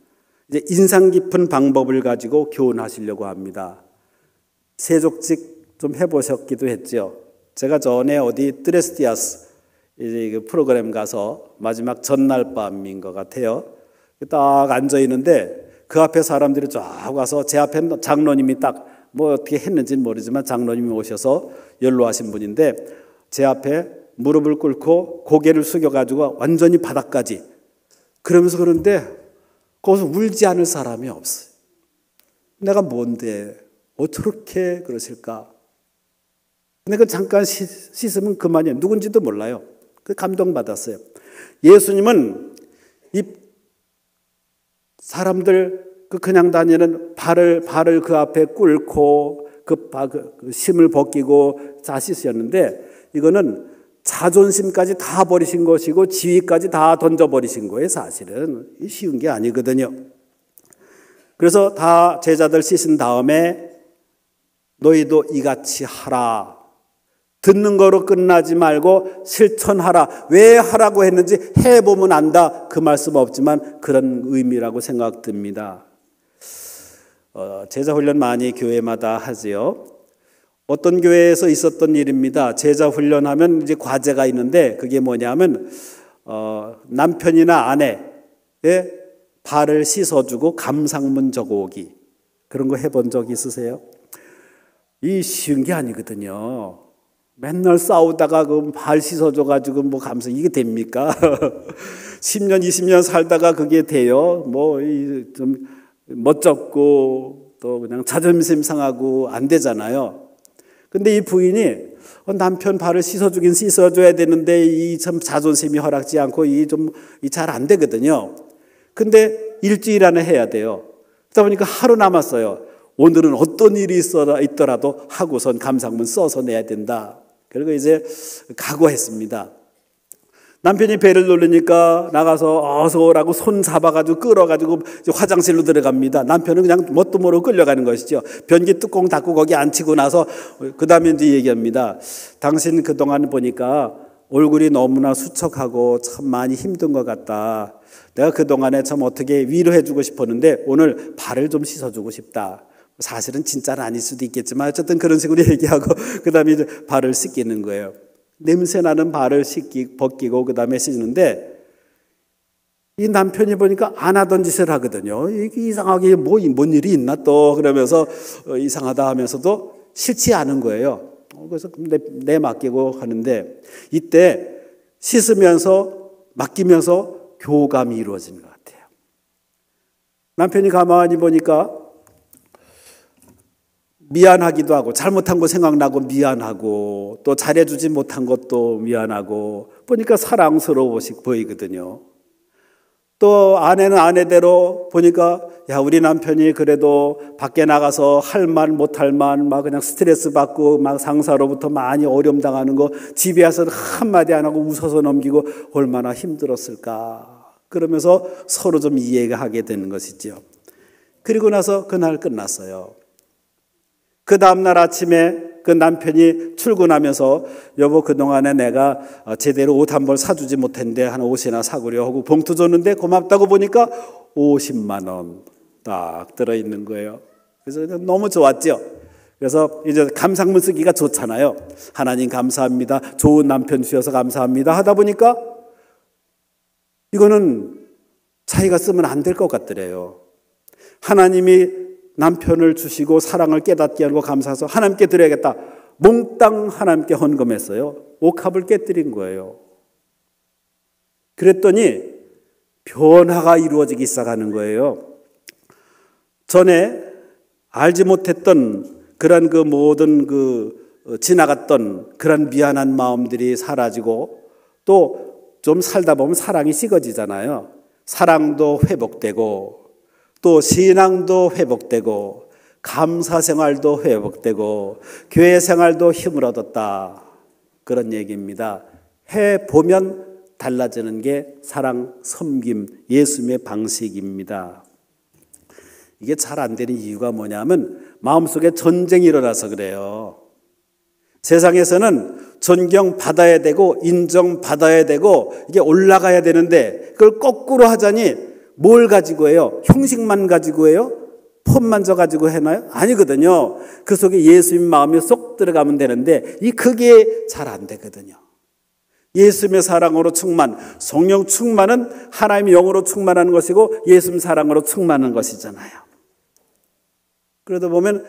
G: 이제 인상 깊은 방법을 가지고 교훈하시려고 합니다. 세족직 좀 해보셨기도 했죠. 제가 전에 어디 드레스티아스 이제 그 프로그램 가서 마지막 전날 밤인 것 같아요. 딱 앉아 있는데 그 앞에 사람들이 쫙 와서 제 앞에 장로님이 딱 뭐 어떻게 했는지는 모르지만 장로님이 오셔서 연로하신 분인데 제 앞에 무릎을 꿇고 고개를 숙여가지고 완전히 바닥까지 그러면서 그런데 거기서 울지 않을 사람이 없어요. 내가 뭔데 어떻게 그러실까? 근데 그 잠깐 씻으면 그만이에요. 누군지도 몰라요. 그 감동받았어요. 예수님은 이 사람들 그냥 다니는 발을 그 앞에 꿇고 그 심을 벗기고 다 씻으셨는데 이거는 자존심까지 다 버리신 것이고 지위까지 다 던져버리신 거예요. 사실은 쉬운 게 아니거든요. 그래서 다 제자들 씻은 다음에 너희도 이같이 하라. 듣는 거로 끝나지 말고 실천하라. 왜 하라고 했는지 해보면 안다. 그 말씀 없지만 그런 의미라고 생각됩니다. 제자 훈련 많이 교회마다 하지요. 어떤 교회에서 있었던 일입니다. 제자 훈련하면 이제 과제가 있는데 그게 뭐냐면 남편이나 아내의 발을 씻어주고 감상문 적어오기. 그런 거 해본 적 있으세요? 이 쉬운 게 아니거든요. 맨날 싸우다가 그 발 씻어줘가지고 뭐 감상 이게 됩니까? 10년 20년 살다가 그게 돼요. 뭐 좀 멋쩍고 또 그냥 자존심 상하고 안 되잖아요. 근데 이 부인이 남편 발을 씻어주긴 씻어줘야 되는데 이 참 자존심이 허락지 않고 이 잘 안 되거든요. 근데 일주일 안에 해야 돼요. 그러다 보니까 하루 남았어요. 오늘은 어떤 일이 있더라도 하고선 감상문 써서 내야 된다. 그리고 이제 각오했습니다. 남편이 배를 누르니까 나가서 어서 오라고 손 잡아가지고 끌어가지고 화장실로 들어갑니다. 남편은 그냥 뭣도 모르고 끌려가는 것이죠. 변기 뚜껑 닫고 거기 앉히고 나서 그 다음에 이제 얘기합니다. 당신 그동안 보니까 얼굴이 너무나 수척하고 참 많이 힘든 것 같다. 내가 그동안에 참 어떻게 위로해주고 싶었는데 오늘 발을 좀 씻어주고 싶다. 사실은 진짜는 아닐 수도 있겠지만 어쨌든 그런 식으로 얘기하고 그 다음에 이제 발을 씻기는 거예요. 냄새나는 발을 벗기고 그 다음에 씻는데 이 남편이 보니까 안 하던 짓을 하거든요. 이게 이상하게 뭔 일이 있나 또 그러면서 이상하다 하면서도 싫지 않은 거예요. 그래서 내 맡기고 하는데 이때 씻으면서 맡기면서 교감이 이루어지는 것 같아요. 남편이 가만히 보니까 미안하기도 하고 잘못한 거 생각나고 미안하고 또 잘해주지 못한 것도 미안하고 보니까 사랑스러워 보이거든요. 또 아내는 아내대로 보니까 야 우리 남편이 그래도 밖에 나가서 할 말 못할 말 막 그냥 스트레스 받고 막 상사로부터 많이 어려움 당하는 거 집에 와서는 한마디 안 하고 웃어서 넘기고 얼마나 힘들었을까. 그러면서 서로 좀 이해가 하게 되는 것이죠. 그리고 나서 그날 끝났어요. 그 다음날 아침에 그 남편이 출근하면서 여보 그동안에 내가 제대로 옷 한 벌 사주지 못했는데 한 옷이나 사구려 하고 봉투 줬는데 고맙다고 보니까 50만 원 딱 들어있는 거예요. 그래서 너무 좋았죠. 그래서 이제 감상문 쓰기가 좋잖아요. 하나님 감사합니다. 좋은 남편 주셔서 감사합니다 하다 보니까 이거는 자기가 쓰면 안 될 것 같더래요. 하나님이 남편을 주시고 사랑을 깨닫게 하고 감사해서 하나님께 드려야겠다. 몽땅 하나님께 헌금했어요. 옥합을 깨뜨린 거예요. 그랬더니 변화가 이루어지기 시작하는 거예요. 전에 알지 못했던 그런 그 모든 지나갔던 그런 미안한 마음들이 사라지고 또 좀 살다 보면 사랑이 식어지잖아요. 사랑도 회복되고 또 신앙도 회복되고 감사 생활도 회복되고 교회 생활도 힘을 얻었다. 그런 얘기입니다. 해보면 달라지는 게 사랑, 섬김, 예수님의 방식입니다. 이게 잘 안 되는 이유가 뭐냐면 마음속에 전쟁이 일어나서 그래요. 세상에서는 존경받아야 되고 인정받아야 되고 이게 올라가야 되는데 그걸 거꾸로 하자니 뭘 가지고 해요? 형식만 가지고 해요? 폼만 져가지고 해나요? 아니거든요. 그 속에 예수님 마음이 쏙 들어가면 되는데 그게 잘 안 되거든요. 예수님의 사랑으로 충만, 성령 충만은 하나님의 영으로 충만하는 것이고 예수님 사랑으로 충만한 것이잖아요. 그러다 보면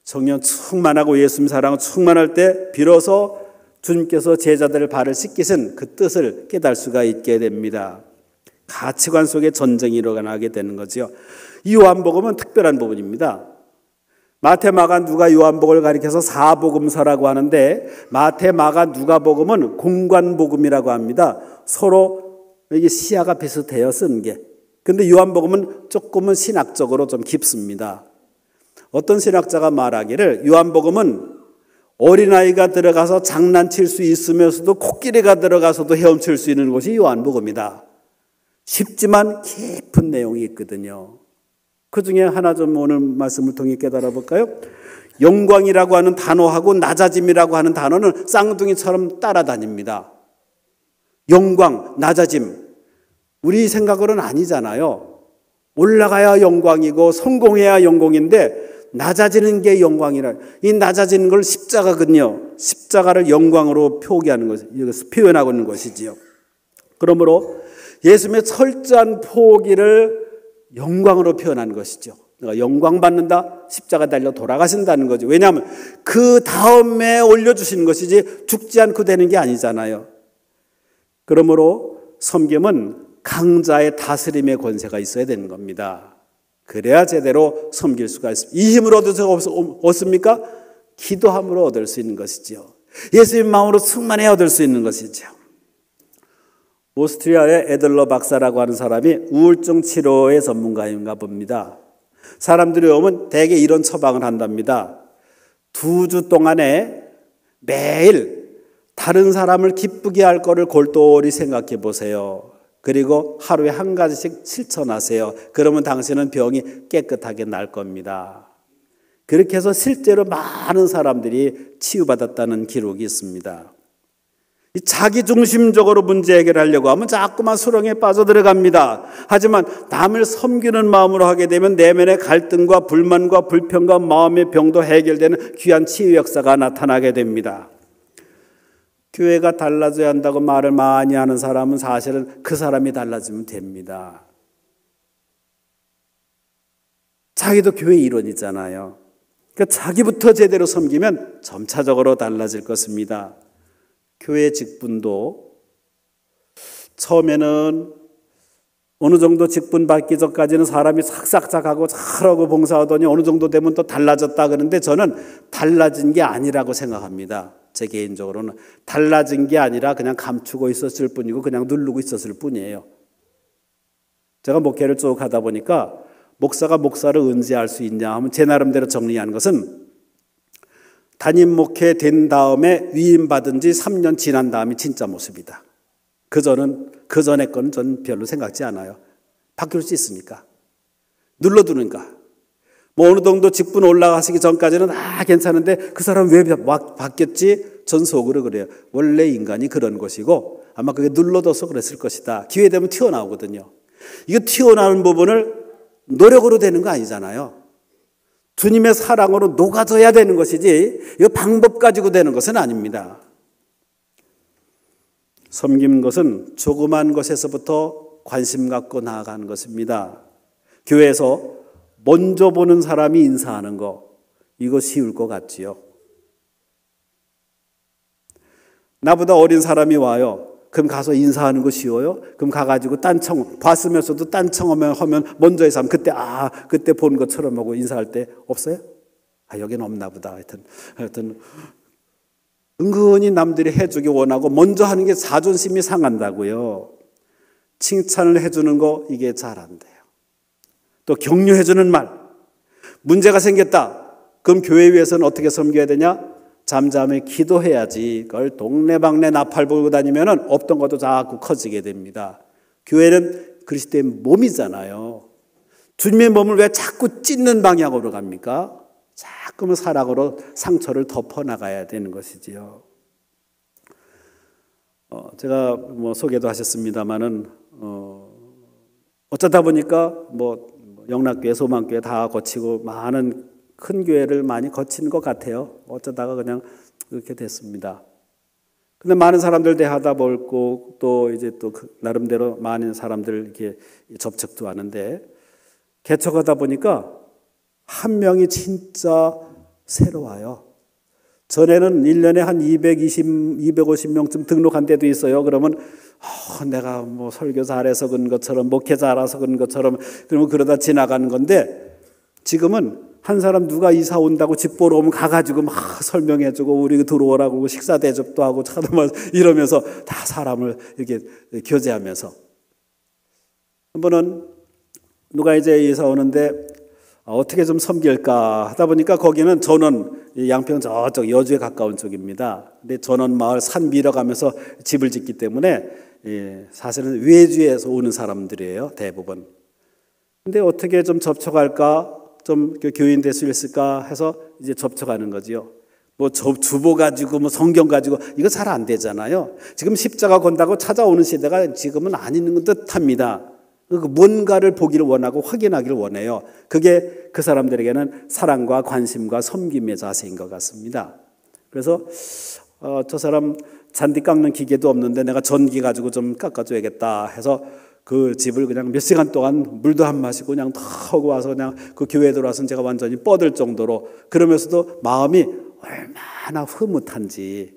G: 성령 충만하고 예수님 사랑으로 충만할 때 비로소 주님께서 제자들을 발을 씻기신 그 뜻을 깨달을 수가 있게 됩니다. 가치관 속에 전쟁이 일어나게 되는 거죠. 이 요한복음은 특별한 부분입니다. 마태, 마가, 누가 요한복음을 가리켜서 사복음서라고 하는데 마태, 마가, 누가복음은 공관복음이라고 합니다. 서로 이게 시야가 비슷해요, 쓴 게. 근데 요한복음은 조금은 신학적으로 좀 깊습니다. 어떤 신학자가 말하기를 요한복음은 어린아이가 들어가서 장난칠 수 있으면서도 코끼리가 들어가서도 헤엄칠 수 있는 곳이 요한복음이다. 쉽지만 깊은 내용이 있거든요. 그 중에 하나 좀 오늘 말씀을 통해 깨달아 볼까요? 영광이라고 하는 단어하고 낮아짐이라고 하는 단어는 쌍둥이처럼 따라다닙니다. 영광, 낮아짐. 우리 생각으로는 아니잖아요. 올라가야 영광이고 성공해야 영광인데 낮아지는 게 영광이라. 이 낮아지는 걸 십자가거든요. 십자가를 영광으로 표기하는 것, 표현하고 있는 것이지요. 그러므로 예수님의 철저한 포기를 영광으로 표현하는 것이죠. 내가 영광 받는다, 십자가 달려 돌아가신다는 거죠. 왜냐하면 그 다음에 올려주시는 것이지 죽지 않고 되는 게 아니잖아요. 그러므로 섬김은 강자의 다스림의 권세가 있어야 되는 겁니다. 그래야 제대로 섬길 수가 있습니다. 이 힘을 얻어서 얻습니까? 기도함으로 얻을 수 있는 것이죠. 예수님 마음으로 충만해 얻을 수 있는 것이죠. 오스트리아의 에들러 박사라고 하는 사람이 우울증 치료의 전문가인가 봅니다. 사람들이 오면 대개 이런 처방을 한답니다. 2주 동안에 매일 다른 사람을 기쁘게 할 거를 골똘히 생각해 보세요. 그리고 하루에 한 가지씩 실천하세요. 그러면 당신은 병이 깨끗하게 날 겁니다. 그렇게 해서 실제로 많은 사람들이 치유받았다는 기록이 있습니다. 자기중심적으로 문제 해결하려고 하면 자꾸만 수렁에 빠져들어갑니다. 하지만 남을 섬기는 마음으로 하게 되면 내면의 갈등과 불만과 불평과 마음의 병도 해결되는 귀한 치유 역사가 나타나게 됩니다. 교회가 달라져야 한다고 말을 많이 하는 사람은 사실은 그 사람이 달라지면 됩니다. 자기도 교회 일원이잖아요. 그러니까 자기부터 제대로 섬기면 점차적으로 달라질 것입니다. 교회 직분도 처음에는 어느 정도 직분 받기 전까지는 사람이 싹싹싹하고 잘하고 봉사하더니 어느 정도 되면 또 달라졌다 그러는데 저는 달라진 게 아니라고 생각합니다. 제 개인적으로는 달라진 게 아니라 그냥 감추고 있었을 뿐이고 그냥 누르고 있었을 뿐이에요. 제가 목회를 쭉 하다 보니까 목사가 목사를 언제 할 수 있냐 하면 제 나름대로 정리한 것은 담임 목회 된 다음에 위임받은 지 3년 지난 다음이 진짜 모습이다. 그 전에 거는 저는 별로 생각지 않아요. 바뀔 수 있으니까. 눌러두는가. 뭐 어느 정도 직분 올라가시기 전까지는 괜찮은데 그 사람 왜 바뀌었지? 전 속으로 그래요. 원래 인간이 그런 것이고 아마 그게 눌러둬서 그랬을 것이다. 기회 되면 튀어나오거든요. 이거 튀어나오는 부분을 노력으로 되는 거 아니잖아요. 주님의 사랑으로 녹아져야 되는 것이지 이거 방법 가지고 되는 것은 아닙니다. 섬기는 것은 조그만 것에서부터 관심 갖고 나아가는 것입니다. 교회에서 먼저 보는 사람이 인사하는 거, 이거 쉬울 것 같지요. 나보다 어린 사람이 와요. 그럼 가서 인사하는 거 쉬워요? 그럼 가가지고 딴청 봤으면서도 딴청하면 먼저 해서 하면 그때 본 것처럼 하고 인사할 때 없어요? 여기는 없나 보다. 하여튼 은근히 남들이 해주기 원하고 먼저 하는 게 자존심이 상한다고요. 칭찬을 해주는 거 이게 잘 안 돼요. 또 격려해주는 말. 문제가 생겼다. 그럼 교회 위에서는 어떻게 섬겨야 되냐? 잠잠히 기도해야지. 그걸 동네방네 나팔 불고 다니면 없던 것도 자꾸 커지게 됩니다. 교회는 그리스도의 몸이잖아요. 주님의 몸을 왜 자꾸 찢는 방향으로 갑니까? 자꾸만 사랑으로 상처를 덮어나가야 되는 것이지요. 제가 소개도 하셨습니다마는 어쩌다 보니까 영락교회, 소망교회 다 거치고 많은 큰 교회를 많이 거친 것 같아요. 어쩌다가 그냥 그렇게 됐습니다. 근데 많은 사람들 대하다 보고 또 이제 또 나름대로 많은 사람들 이렇게 접촉도 하는데 개척하다 보니까 한 명이 진짜 새로워요. 전에는 1년에 한 250명쯤 등록한 데도 있어요. 그러면 내가 설교 잘해서 그런 것처럼 목회 잘해서 그런 것처럼 그러면 그러다 지나가는 건데 지금은 한 사람 누가 이사 온다고 집 보러 오면 가가지고 막 설명해주고 우리 들어오라고 그러고 식사 대접도 하고 차도만 이러면서 다 사람을 이렇게 교제하면서 한 번은 누가 이제 이사 오는데 어떻게 좀 섬길까 하다 보니까 거기는 전원 양평 저쪽 여주에 가까운 쪽입니다. 근데 전원 마을 산 밀어가면서 집을 짓기 때문에 사실은 외주에서 오는 사람들이에요, 대부분. 근데 어떻게 좀 접촉할까? 좀 교인 될 수 있을까 해서 이제 접촉하는 거지요. 주보 가지고 성경 가지고 이거 잘 안 되잖아요. 지금 십자가 건다고 찾아오는 시대가 지금은 아닌 듯합니다. 뭔가를 보기를 원하고 확인하기를 원해요. 그게 그 사람들에게는 사랑과 관심과 섬김의 자세인 것 같습니다. 그래서 저 사람 잔디 깎는 기계도 없는데 내가 전기 가지고 좀 깎아줘야겠다 해서 그 집을 그냥 몇 시간 동안 물도 안 마시고 그냥 다 하고 와서 그냥 그 교회에 들어와서 제가 완전히 뻗을 정도로 그러면서도 마음이 얼마나 흐뭇한지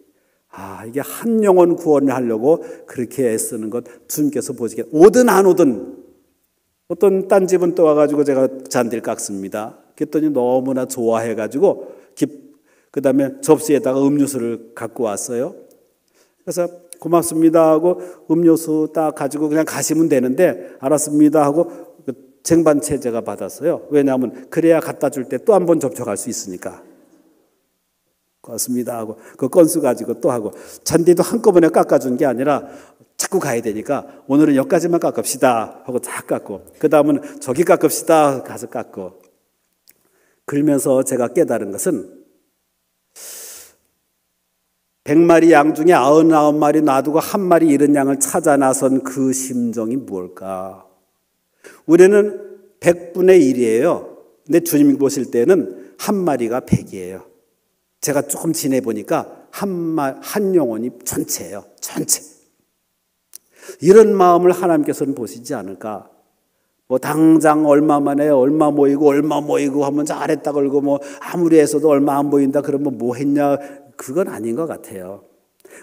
G: 이게 한 영혼 구원을 하려고 그렇게 애쓰는 것 주님께서 보시기에 오든 안 오든 어떤 딴 집은 또 와가지고 제가 잔디를 깎습니다. 그랬더니 너무나 좋아해가지고 그 다음에 접시에다가 음료수를 갖고 왔어요. 그래서 고맙습니다 하고 음료수 딱 가지고 그냥 가시면 되는데 알았습니다 하고 쟁반채 제가 받았어요. 왜냐하면 그래야 갖다 줄 때 또 한 번 접촉할 수 있으니까. 고맙습니다 하고 그 건수 가지고 또 하고 잔디도 한꺼번에 깎아준 게 아니라 자꾸 가야 되니까 오늘은 여기까지만 깎읍시다 하고 다 깎고 그 다음은 저기 깎읍시다 가서 깎고 그러면서 제가 깨달은 것은 100마리 양 중에 99마리 놔두고 한 마리 잃은 양을 찾아 나선 그 심정이 무엇일까? 우리는 100분의 1이에요. 근데 주님이 보실 때는 한 마리가 100이에요. 제가 조금 지내보니까 한 영혼이 전체예요. 전체. 이런 마음을 하나님께서는 보시지 않을까? 당장 얼마 만에 얼마 모이고 하면 잘했다 걸고 아무리 해서도 얼마 안 보인다 그러면 뭐 했냐? 그건 아닌 것 같아요.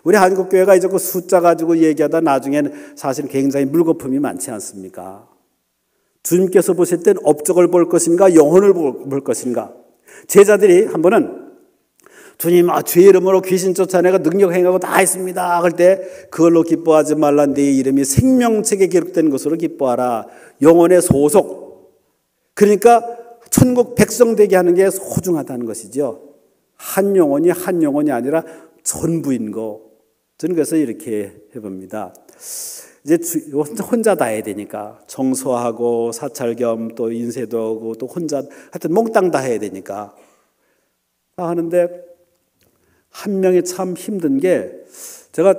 G: 우리 한국교회가 이제 그 숫자 가지고 얘기하다 나중에는 사실 굉장히 물거품이 많지 않습니까? 주님께서 보실 땐 업적을 볼 것인가 영혼을 볼 것인가? 제자들이 한 번은 주님 주의 이름으로 귀신 쫓아내가 능력 행하고 다 했습니다 할 때 그걸로 기뻐하지 말라. 네 이름이 생명책에 기록된 것으로 기뻐하라. 영혼의 소속. 그러니까 천국 백성 되게 하는 게 소중하다는 것이죠. 한 영혼이 아니라 전부인 거. 저는 그래서 이렇게 해봅니다. 이제 혼자 다 해야 되니까 청소하고 사찰 겸 또 인쇄도 하고 또 혼자 하여튼 몽땅 다 해야 되니까 다 하는데 한 명이 참 힘든 게 제가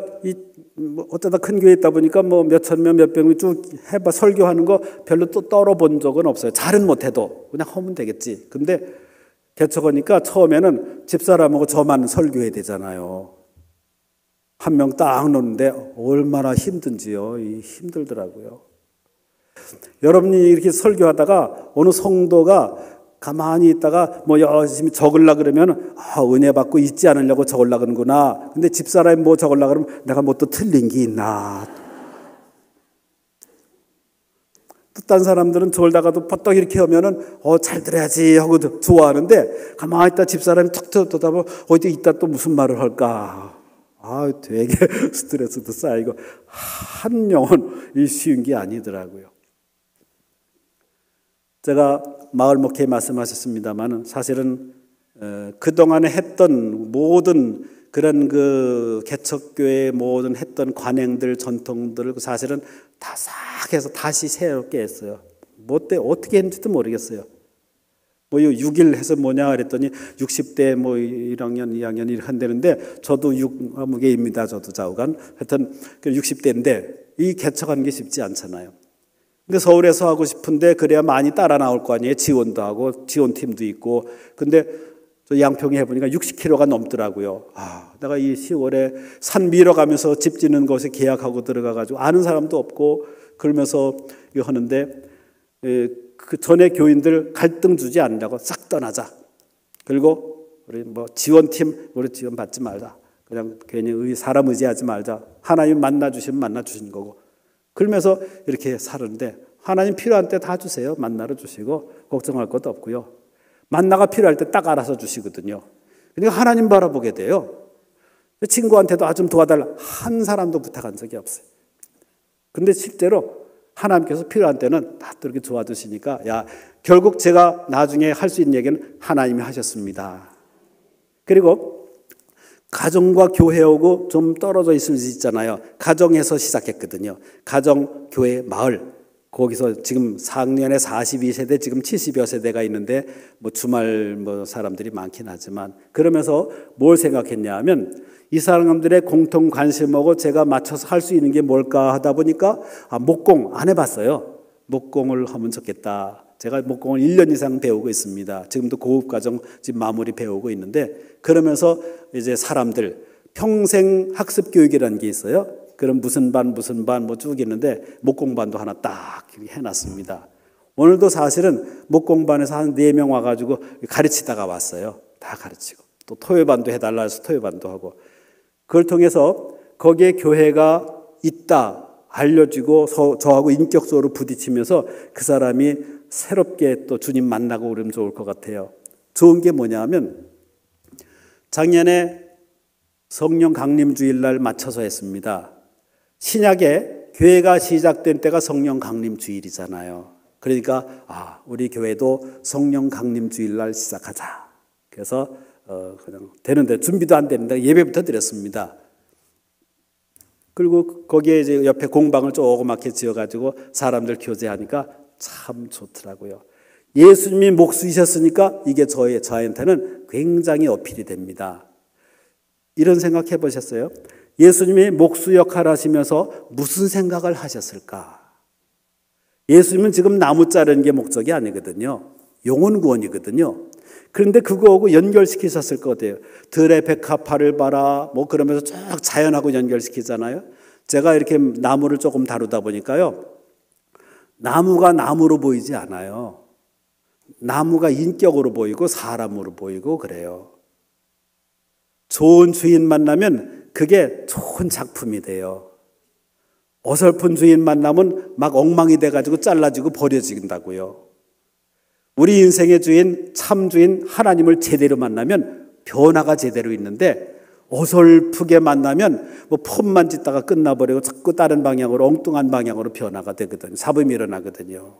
G: 어쩌다 큰 교회에 있다 보니까 몇천 명 몇 병이 쭉 해봐 설교하는 거 별로 또 떨어본 적은 없어요. 잘은 못해도 그냥 하면 되겠지. 근데 개척하니까 처음에는 집사람하고 저만 설교해야 되잖아요. 한 명 딱 놓는데 얼마나 힘든지요. 힘들더라고요. 여러분이 이렇게 설교하다가 어느 성도가 가만히 있다가 뭐 열심히 적으려 그러면 은혜 받고 잊지 않으려고 적으려 그러는구나. 근데 집사람이 뭐 적으려 그러면 내가 뭐 또 틀린 게 있나. 또 딴 사람들은 졸다가도 퍼떡 이렇게 하면은 잘 들어야지 하고 좋아하는데 가만히 있다 집사람이 툭툭 떠다보면 어디 있다 또 무슨 말을 할까. 되게 스트레스도 쌓이고 한 영혼 이 쉬운 게 아니더라고요. 제가 마을 목회 말씀하셨습니다만은 사실은 그동안에 했던 모든 그런 그 개척교회 모든 했던 관행들 전통들을 사실은 다 싹 해서 다시 새롭게 했어요. 어떻게 했는지도 모르겠어요. 뭐 6일 해서 뭐냐 그랬더니 60대 뭐 1학년 2학년 이렇게 한다는데 저도 6무개입니다. 저도 좌우간 하여튼 60대인데 이 개척하는 게 쉽지 않잖아요. 근데 서울에서 하고 싶은데 그래야 많이 따라 나올 거 아니에요. 지원도 하고 지원팀도 있고. 근데 저 양평에 해보니까 60km가 넘더라고요. 내가 이 10월에 산 밀어가면서 집 짓는 곳에 계약하고 들어가가지고 아는 사람도 없고 그러면서 이거 하는데 그 전에 교인들 갈등 주지 않으려고 싹 떠나자. 그리고 우리 뭐 지원팀 우리 지원 받지 말자. 그냥 괜히 사람 의지하지 말자. 하나님 만나 주시면 만나 주신 거고. 그러면서 이렇게 사는데 하나님 필요한 때 다 주세요. 만나러 주시고 걱정할 것도 없고요. 만나가 필요할 때 딱 알아서 주시거든요. 그러니까 하나님 바라보게 돼요. 친구한테도 좀 도와달라 한 사람도 부탁한 적이 없어요. 근데 실제로 하나님께서 필요한 때는 다 또 이렇게 도와주시니까 결국 제가 나중에 할 수 있는 얘기는 하나님이 하셨습니다. 그리고 가정과 교회하고 좀 떨어져 있을 수 있잖아요. 가정에서 시작했거든요. 가정, 교회, 마을. 거기서 지금 4학년에 42세대, 지금 70여 세대가 있는데 뭐 주말 뭐 사람들이 많긴 하지만 그러면서 뭘 생각했냐 하면 이 사람들의 공통 관심하고 제가 맞춰서 할 수 있는 게 뭘까 하다 보니까 목공 안 해봤어요. 목공을 하면 좋겠다. 제가 목공을 1년 이상 배우고 있습니다. 지금도 고급과정 지금 마무리 배우고 있는데 그러면서 이제 사람들 평생 학습 교육이라는 게 있어요. 그럼 무슨 반 뭐 쭉 있는데 목공반도 하나 딱 해놨습니다. 오늘도 사실은 목공반에서 한 4명 와가지고 가르치다가 왔어요. 다 가르치고 또 토요반도 해달라 해서 토요반도 하고 그걸 통해서 거기에 교회가 있다 알려지고 저하고 인격적으로 부딪히면서 그 사람이 새롭게 또 주님 만나고 그러면 좋을 것 같아요. 좋은 게 뭐냐 하면 작년에 성령 강림 주일날 맞춰서 했습니다. 신약에 교회가 시작된 때가 성령 강림 주일이잖아요. 그러니까 우리 교회도 성령 강림 주일날 시작하자. 그래서 그냥 되는데 준비도 안 되는데 예배부터 드렸습니다. 그리고 거기에 이제 옆에 공방을 조그맣게 지어가지고 사람들 교제하니까 참 좋더라고요. 예수님이 목수이셨으니까 이게 저한테는 굉장히 어필이 됩니다. 이런 생각 해보셨어요? 예수님이 목수 역할 하시면서 무슨 생각을 하셨을까? 예수님은 지금 나무 자르는 게 목적이 아니거든요. 영혼 구원이거든요. 그런데 그거하고 연결시키셨을 것 같아요. 들의 백합화를 봐라 뭐 그러면서 쭉 자연하고 연결시키잖아요. 제가 이렇게 나무를 조금 다루다 보니까요. 나무가 나무로 보이지 않아요. 나무가 인격으로 보이고 사람으로 보이고 그래요. 좋은 주인 만나면 그게 좋은 작품이 돼요. 어설픈 주인 만나면 막 엉망이 돼가지고 잘라지고 버려진다고요. 우리 인생의 주인, 참 주인 하나님을 제대로 만나면 변화가 제대로 있는데 어설프게 만나면 뭐 폼만 짓다가 끝나버리고 자꾸 다른 방향으로 엉뚱한 방향으로 변화가 되거든요. 잡음이 일어나거든요.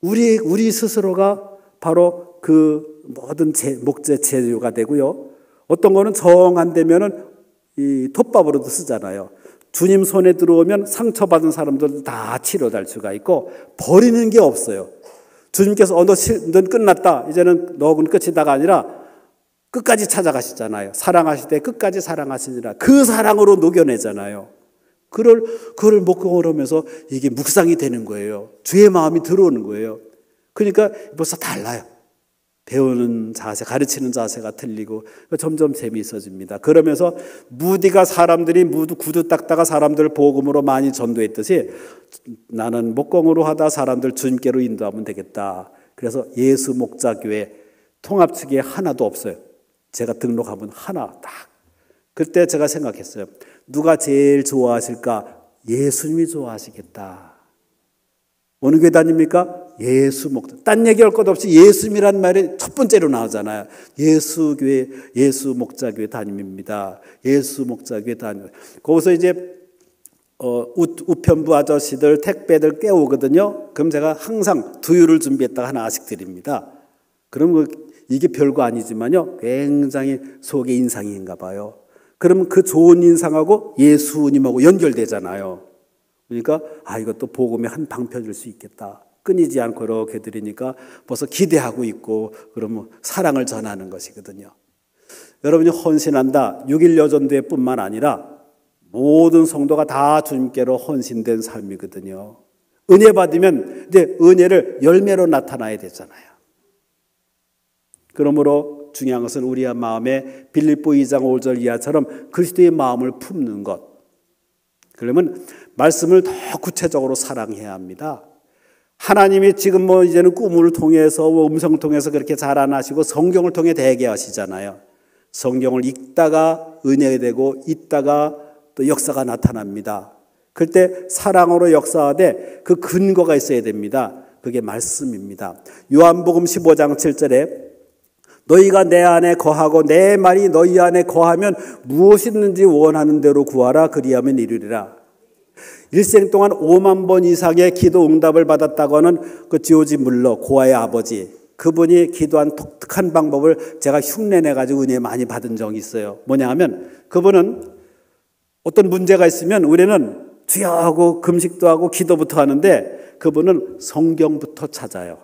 G: 우리 스스로가 바로 그 모든 목재 재료가 되고요. 어떤 거는 정 안 되면은 이 톱밥으로도 쓰잖아요. 주님 손에 들어오면 상처받은 사람들도 다 치료될 수가 있고 버리는 게 없어요. 주님께서 넌 끝났다. 이제는 너는 끝이다가 아니라 끝까지 찾아가시잖아요. 사랑하실 때 끝까지 사랑하시니라. 그 사랑으로 녹여내잖아요. 그걸 목공을 하면서 이게 묵상이 되는 거예요. 주의 마음이 들어오는 거예요. 그러니까 벌써 달라요. 배우는 자세, 가르치는 자세가 틀리고 점점 재미있어집니다. 그러면서 무디가 사람들이 구두 닦다가 사람들 복음으로 많이 전도했듯이 나는 목공으로 하다 사람들 주님께로 인도하면 되겠다. 그래서 예수 목자교회 통합 측에 하나도 없어요. 제가 등록하면 하나 딱. 그때 제가 생각했어요. 누가 제일 좋아하실까? 예수님이 좋아하시겠다. 어느 교회 다닙니까? 예수 목자. 딴 얘기할 것 없이 예수님이란 말이 첫 번째로 나오잖아요. 예수교회, 예수 목자교회 담임입니다. 예수 목자교회 담임. 거기서 이제 우편부 아저씨들 택배들 깨오거든요. 그럼 제가 항상 두유를 준비했다가 하나씩 드립니다. 그럼 이게 별거 아니지만요, 굉장히 속에 인상인가 봐요. 그러면 그 좋은 인상하고 예수님하고 연결되잖아요. 그러니까 이것도 복음의 한 방편일 수 있겠다. 끊이지 않고 이렇게 드리니까 벌써 기대하고 있고, 그러면 사랑을 전하는 것이거든요. 여러분이 헌신한다. 6일 여전도회 뿐만 아니라 모든 성도가 다 주님께로 헌신된 삶이거든요. 은혜 받으면 이제 은혜를 열매로 나타나야 되잖아요. 그러므로 중요한 것은 우리의 마음에 빌립보 2장 5절 이하처럼 그리스도의 마음을 품는 것. 그러면 말씀을 더 구체적으로 사랑해야 합니다. 하나님이 지금 이제는 꿈을 통해서 음성을 통해서 그렇게 자라나시고 성경을 통해 대개 하시잖아요. 성경을 읽다가 은혜되고 읽다가 또 역사가 나타납니다. 그때 사랑으로 역사하되 그 근거가 있어야 됩니다. 그게 말씀입니다. 요한복음 15장 7절에 너희가 내 안에 거하고 내 말이 너희 안에 거하면 무엇이든지 원하는 대로 구하라. 그리하면 이루리라. 일생 동안 5만 번 이상의 기도 응답을 받았다고 하는 그 지오지 물러 고아의 아버지, 그분이 기도한 독특한 방법을 제가 흉내내가지고 은혜 많이 받은 적이 있어요. 뭐냐 하면 그분은 어떤 문제가 있으면 우리는 주여 하고 금식도 하고 기도부터 하는데 그분은 성경부터 찾아요.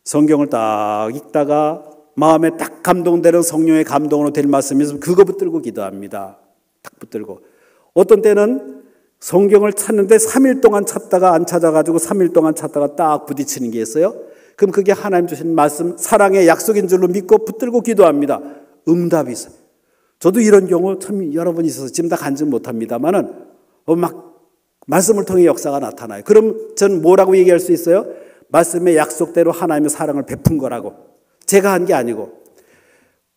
G: 성경을 딱 읽다가 마음에 딱 감동되는 성령의 감동으로 될 말씀이 있으면 그거 붙들고 기도합니다. 딱 붙들고. 어떤 때는 성경을 찾는데 3일 동안 찾다가 안 찾아가지고 3일 동안 찾다가 딱 부딪히는 게 있어요. 그럼 그게 하나님 주신 말씀, 사랑의 약속인 줄로 믿고 붙들고 기도합니다. 응답이 있어요. 저도 이런 경우 참 여러 번 있어서 지금 다 간증 못합니다만은 막 말씀을 통해 역사가 나타나요. 그럼 저는 뭐라고 얘기할 수 있어요? 말씀의 약속대로 하나님의 사랑을 베푼 거라고. 제가 한 게 아니고.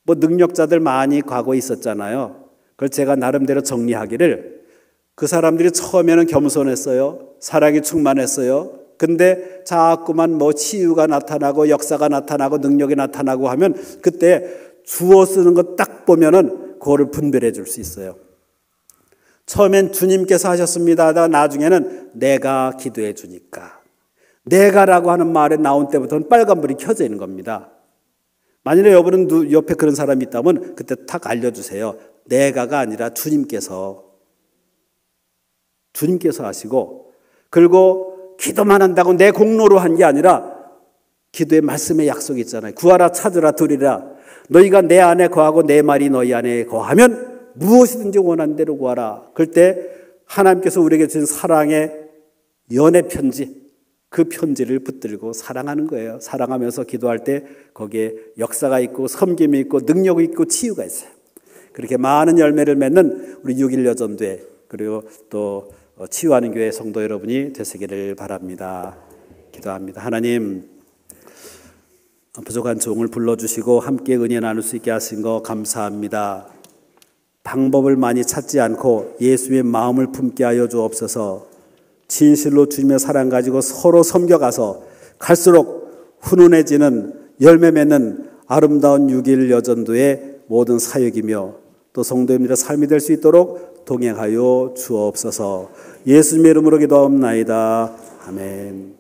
G: 능력자들 많이 과거에 있었잖아요. 그걸 제가 나름대로 정리하기를, 그 사람들이 처음에는 겸손했어요. 사랑이 충만했어요. 근데 자꾸만 치유가 나타나고 역사가 나타나고 능력이 나타나고 하면 그때 주어 쓰는 거 딱 보면은 그거를 분별해 줄 수 있어요. 처음엔 주님께서 하셨습니다. 나중에는 내가 기도해 주니까. 내가라고 하는 말에 나온 때부터는 빨간불이 켜져 있는 겁니다. 만일에 여러분은 옆에 그런 사람이 있다면 그때 탁 알려주세요. 내가가 아니라 주님께서 하시고, 그리고 기도만 한다고 내 공로로 한 게 아니라 기도의 말씀의 약속이 있잖아요. 구하라 찾으라 들으리라. 너희가 내 안에 거하고 내 말이 너희 안에 거하면 무엇이든지 원하는 대로 구하라. 그때 하나님께서 우리에게 주신 사랑의 연애 편지, 그 편지를 붙들고 사랑하는 거예요. 사랑하면서 기도할 때 거기에 역사가 있고 섬김이 있고 능력이 있고 치유가 있어요. 그렇게 많은 열매를 맺는 우리 6일 여전도회, 그리고 또 치유하는 교회 성도 여러분이 되시기를 바랍니다. 기도합니다. 하나님, 부족한 종을 불러주시고 함께 은혜 나눌 수 있게 하신 거 감사합니다. 방법을 많이 찾지 않고 예수의 마음을 품게 하여 주옵소서. 진실로 주님의 사랑 가지고 서로 섬겨가서 갈수록 훈훈해지는 열매 맺는 아름다운 6일 여전도의 모든 사역이며 또 성도님들의 삶이 될 수 있도록 동행하여 주옵소서. 예수님의 이름으로 기도하옵나이다. 아멘.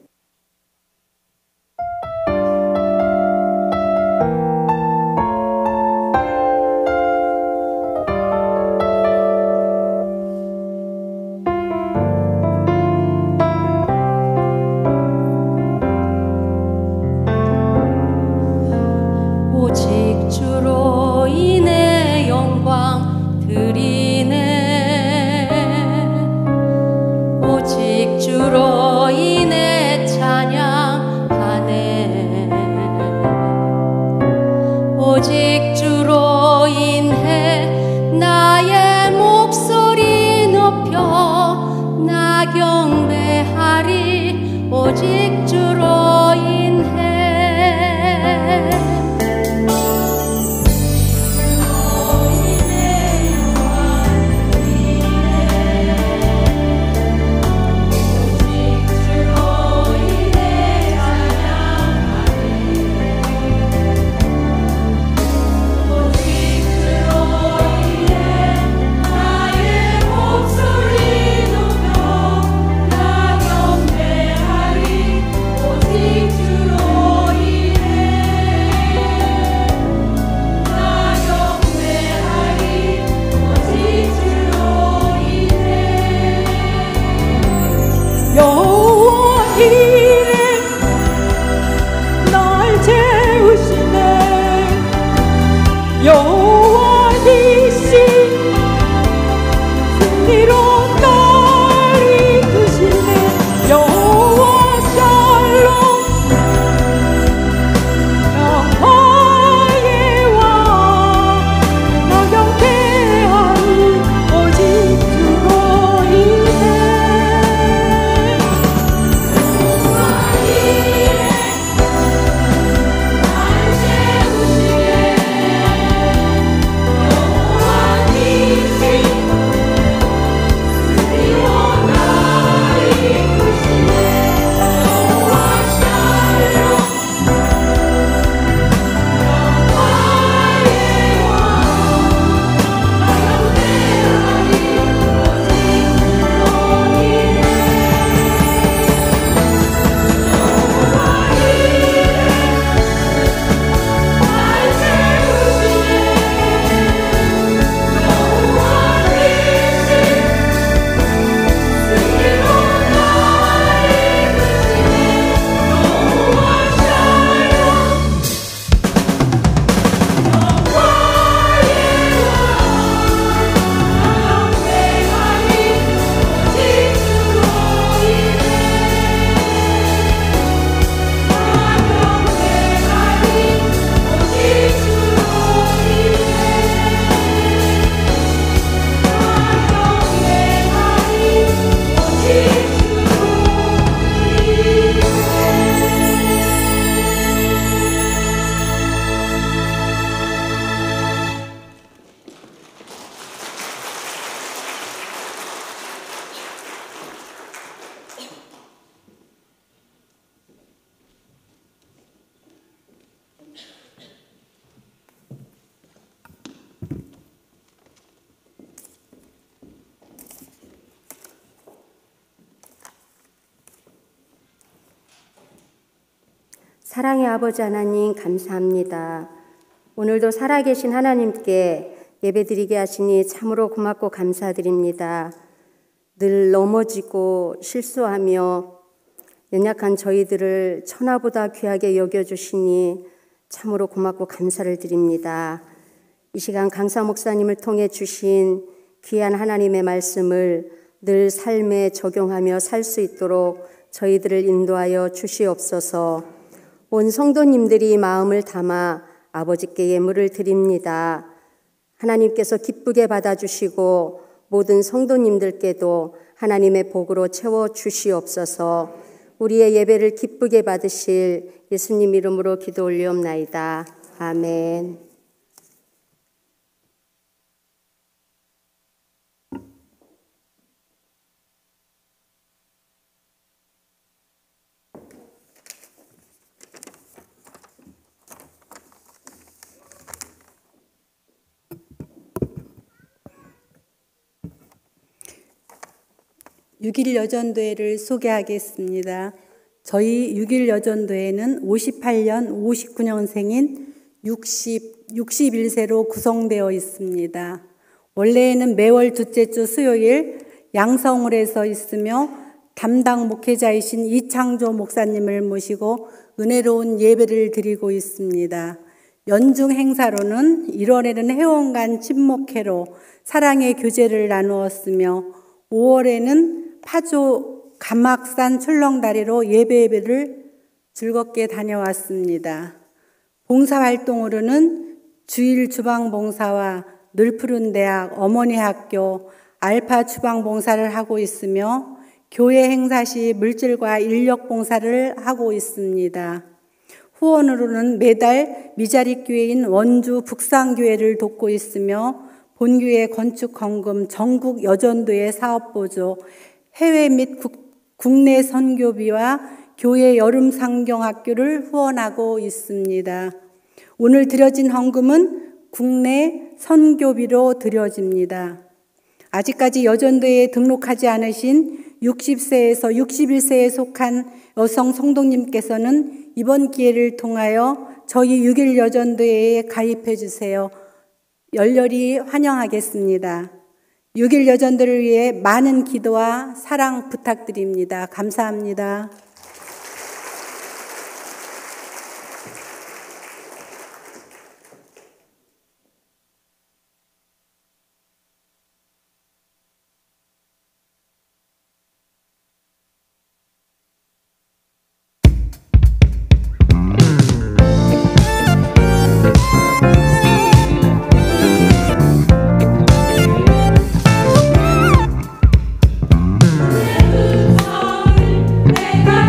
C: 오직 주로 인해 영광 드리네. 오직 주로 인해 찬양하네. 오직 주로 인해 나의 목소리 높여 나 경배하리. 오직 주로 인해
E: 사랑의 아버지 하나님 감사합니다. 오늘도 살아계신 하나님께 예배드리게 하시니 참으로 고맙고 감사드립니다. 늘 넘어지고 실수하며 연약한 저희들을 천하보다 귀하게 여겨주시니 참으로 고맙고 감사를 드립니다. 이 시간 강사 목사님을 통해 주신 귀한 하나님의 말씀을 늘 삶에 적용하며 살 수 있도록 저희들을 인도하여 주시옵소서. 온 성도님들이 마음을 담아 아버지께 예물을 드립니다. 하나님께서 기쁘게 받아주시고 모든 성도님들께도 하나님의 복으로 채워주시옵소서. 우리의 예배를 기쁘게 받으실 예수님 이름으로 기도 올리옵나이다. 아멘.
B: 육일 여전도회를 소개하겠습니다. 저희 6일 여전도회는 58년 59년생인 61세로 구성되어 있습니다. 원래는 매월 둘째 주 수요일 양성을에서 있으며 담당 목회자이신 이창조 목사님을 모시고 은혜로운 예배를 드리고 있습니다. 연중 행사로는 1월에는 회원간 친목회로 사랑의 교제를 나누었으며 5월에는 파주 감악산 출렁다리로 예배를 즐겁게 다녀왔습니다. 봉사활동으로는 주일 주방봉사와 늘푸른 대학 어머니 학교 알파 주방봉사를 하고 있으며 교회 행사 시 물질과 인력봉사를 하고 있습니다. 후원으로는 매달 미자립교회인 원주 북산교회를 돕고 있으며 본교회 건축 헌금, 전국 여전도회 사업보조, 해외 및 국내 선교비와 교회 여름 상경학교를 후원하고 있습니다. 오늘 드려진 헌금은 국내 선교비로 드려집니다. 아직까지 여전도회에 등록하지 않으신 60세에서 61세에 속한 여성 성도님께서는 이번 기회를 통하여 저희 6일 여전도회에 가입해 주세요. 열렬히 환영하겠습니다. 6일 여전들을 위해 많은 기도와 사랑 부탁드립니다. 감사합니다.
C: 내가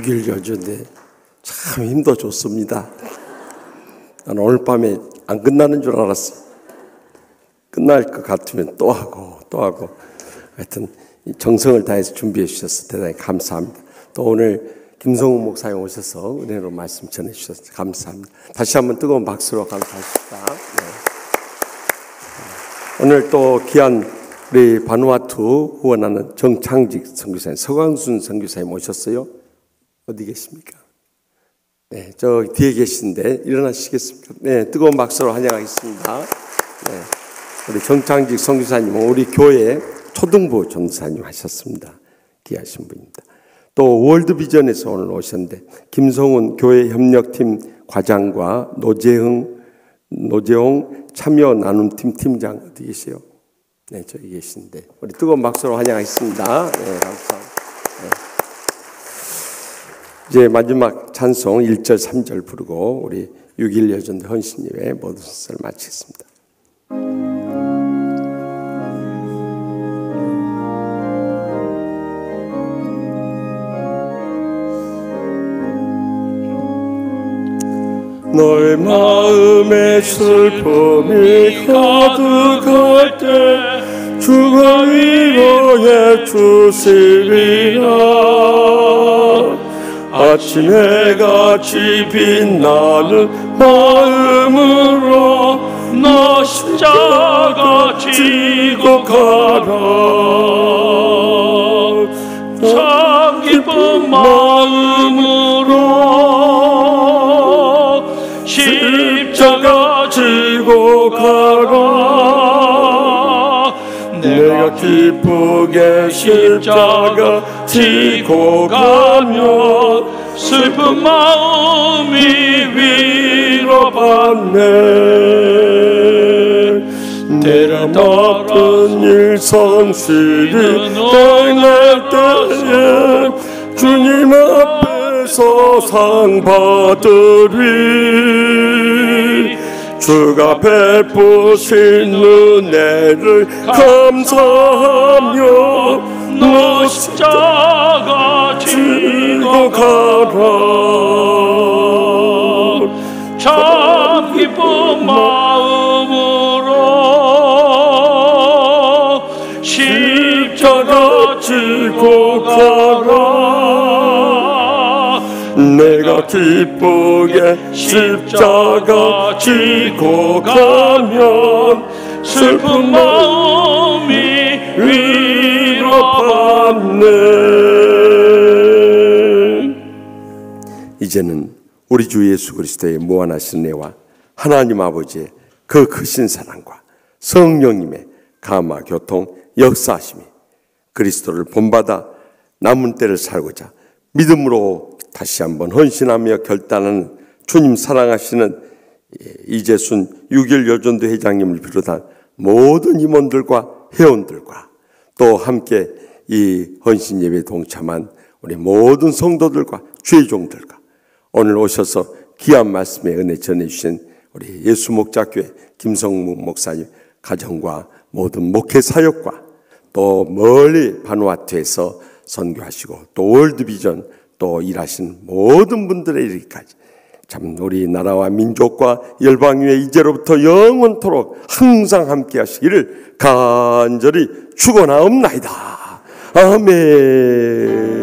F: 6일 여주인데 참 힘도 좋습니다. 나는 오늘 밤에 안 끝나는 줄 알았어. 끝날 것 같으면 또 하고 또 하고, 하여튼 정성을 다해서 준비해 주셔서 대단히 감사합니다. 또 오늘 김성훈 목사님 오셔서 은혜로 말씀 전해 주셔서 감사합니다. 다시 한번 뜨거운 박수로 감사합니다. 네. 오늘 또 귀한 우리 바누아투 후원하는 정창직 선교사님, 서광순 선교사님 오셨어요. 어디 계십니까? 네, 저 뒤에 계신데 일어나시겠습니까? 네, 뜨거운 박수로 환영하겠습니다. 네, 우리 정창직 선교사님은 우리 교회 초등부 전도사님 하셨습니다. 귀하신 분입니다. 또 월드비전에서 오늘 오셨는데 김성훈 교회 협력팀 과장과 노재홍 참여 나눔팀 팀장 어디 계세요? 네, 저기 계신데 우리 뜨거운 박수로 환영하겠습니다. 네, 감사합니다. 네. 이제 마지막 찬송 1절 3절 부르고 우리 6일 여전대 헌신예배 모든 순서를 마치겠습니다.
D: 너의 마음에 슬픔이 가득할 때 주가 위로해 주시리라. 아침에 같이 빛나는 마음으로 너 십자가 지고 가라. 참 기쁜 마음으로 십자가 지고 가라. 내가 기쁘게 십자가 지고 가면 슬픈 마음이 위로받네. 때를 따른 일상실이 떠날 때에 주님 앞에서 상 받으리. 주가 베푸신 은혜를 감사하며 너 십자가 지고 가라. 참 기쁜 마음으로 십자가 지고 가라. 내가 기쁘게 십자가 지고 가면 슬픈 마음이 위로받네.
F: 이제는 우리 주 예수 그리스도의 무한하신 은혜와 하나님 아버지의 그 크신 사랑과 성령님의 감화 교통 역사하심이 그리스도를 본받아 남은 때를 살고자 믿음으로 다시 한번 헌신하며 결단하는 주님 사랑하시는 이재순 6일 여전도 회장님을 비롯한 모든 임원들과 회원들과 또 함께 이 헌신 예배에 동참한 우리 모든 성도들과 죄종들과 오늘 오셔서 귀한 말씀의 은혜 전해주신 우리 예수목자교회 김성무 목사님 가정과 모든 목회 사역과 또 멀리 바누아투에서 선교하시고 또 월드비전 또 일하신 모든 분들의 이르기까지 참 우리나라와 민족과 열방 위에 이제로부터 영원토록 항상 함께 하시기를 간절히 축원하옵나이다. 아멘.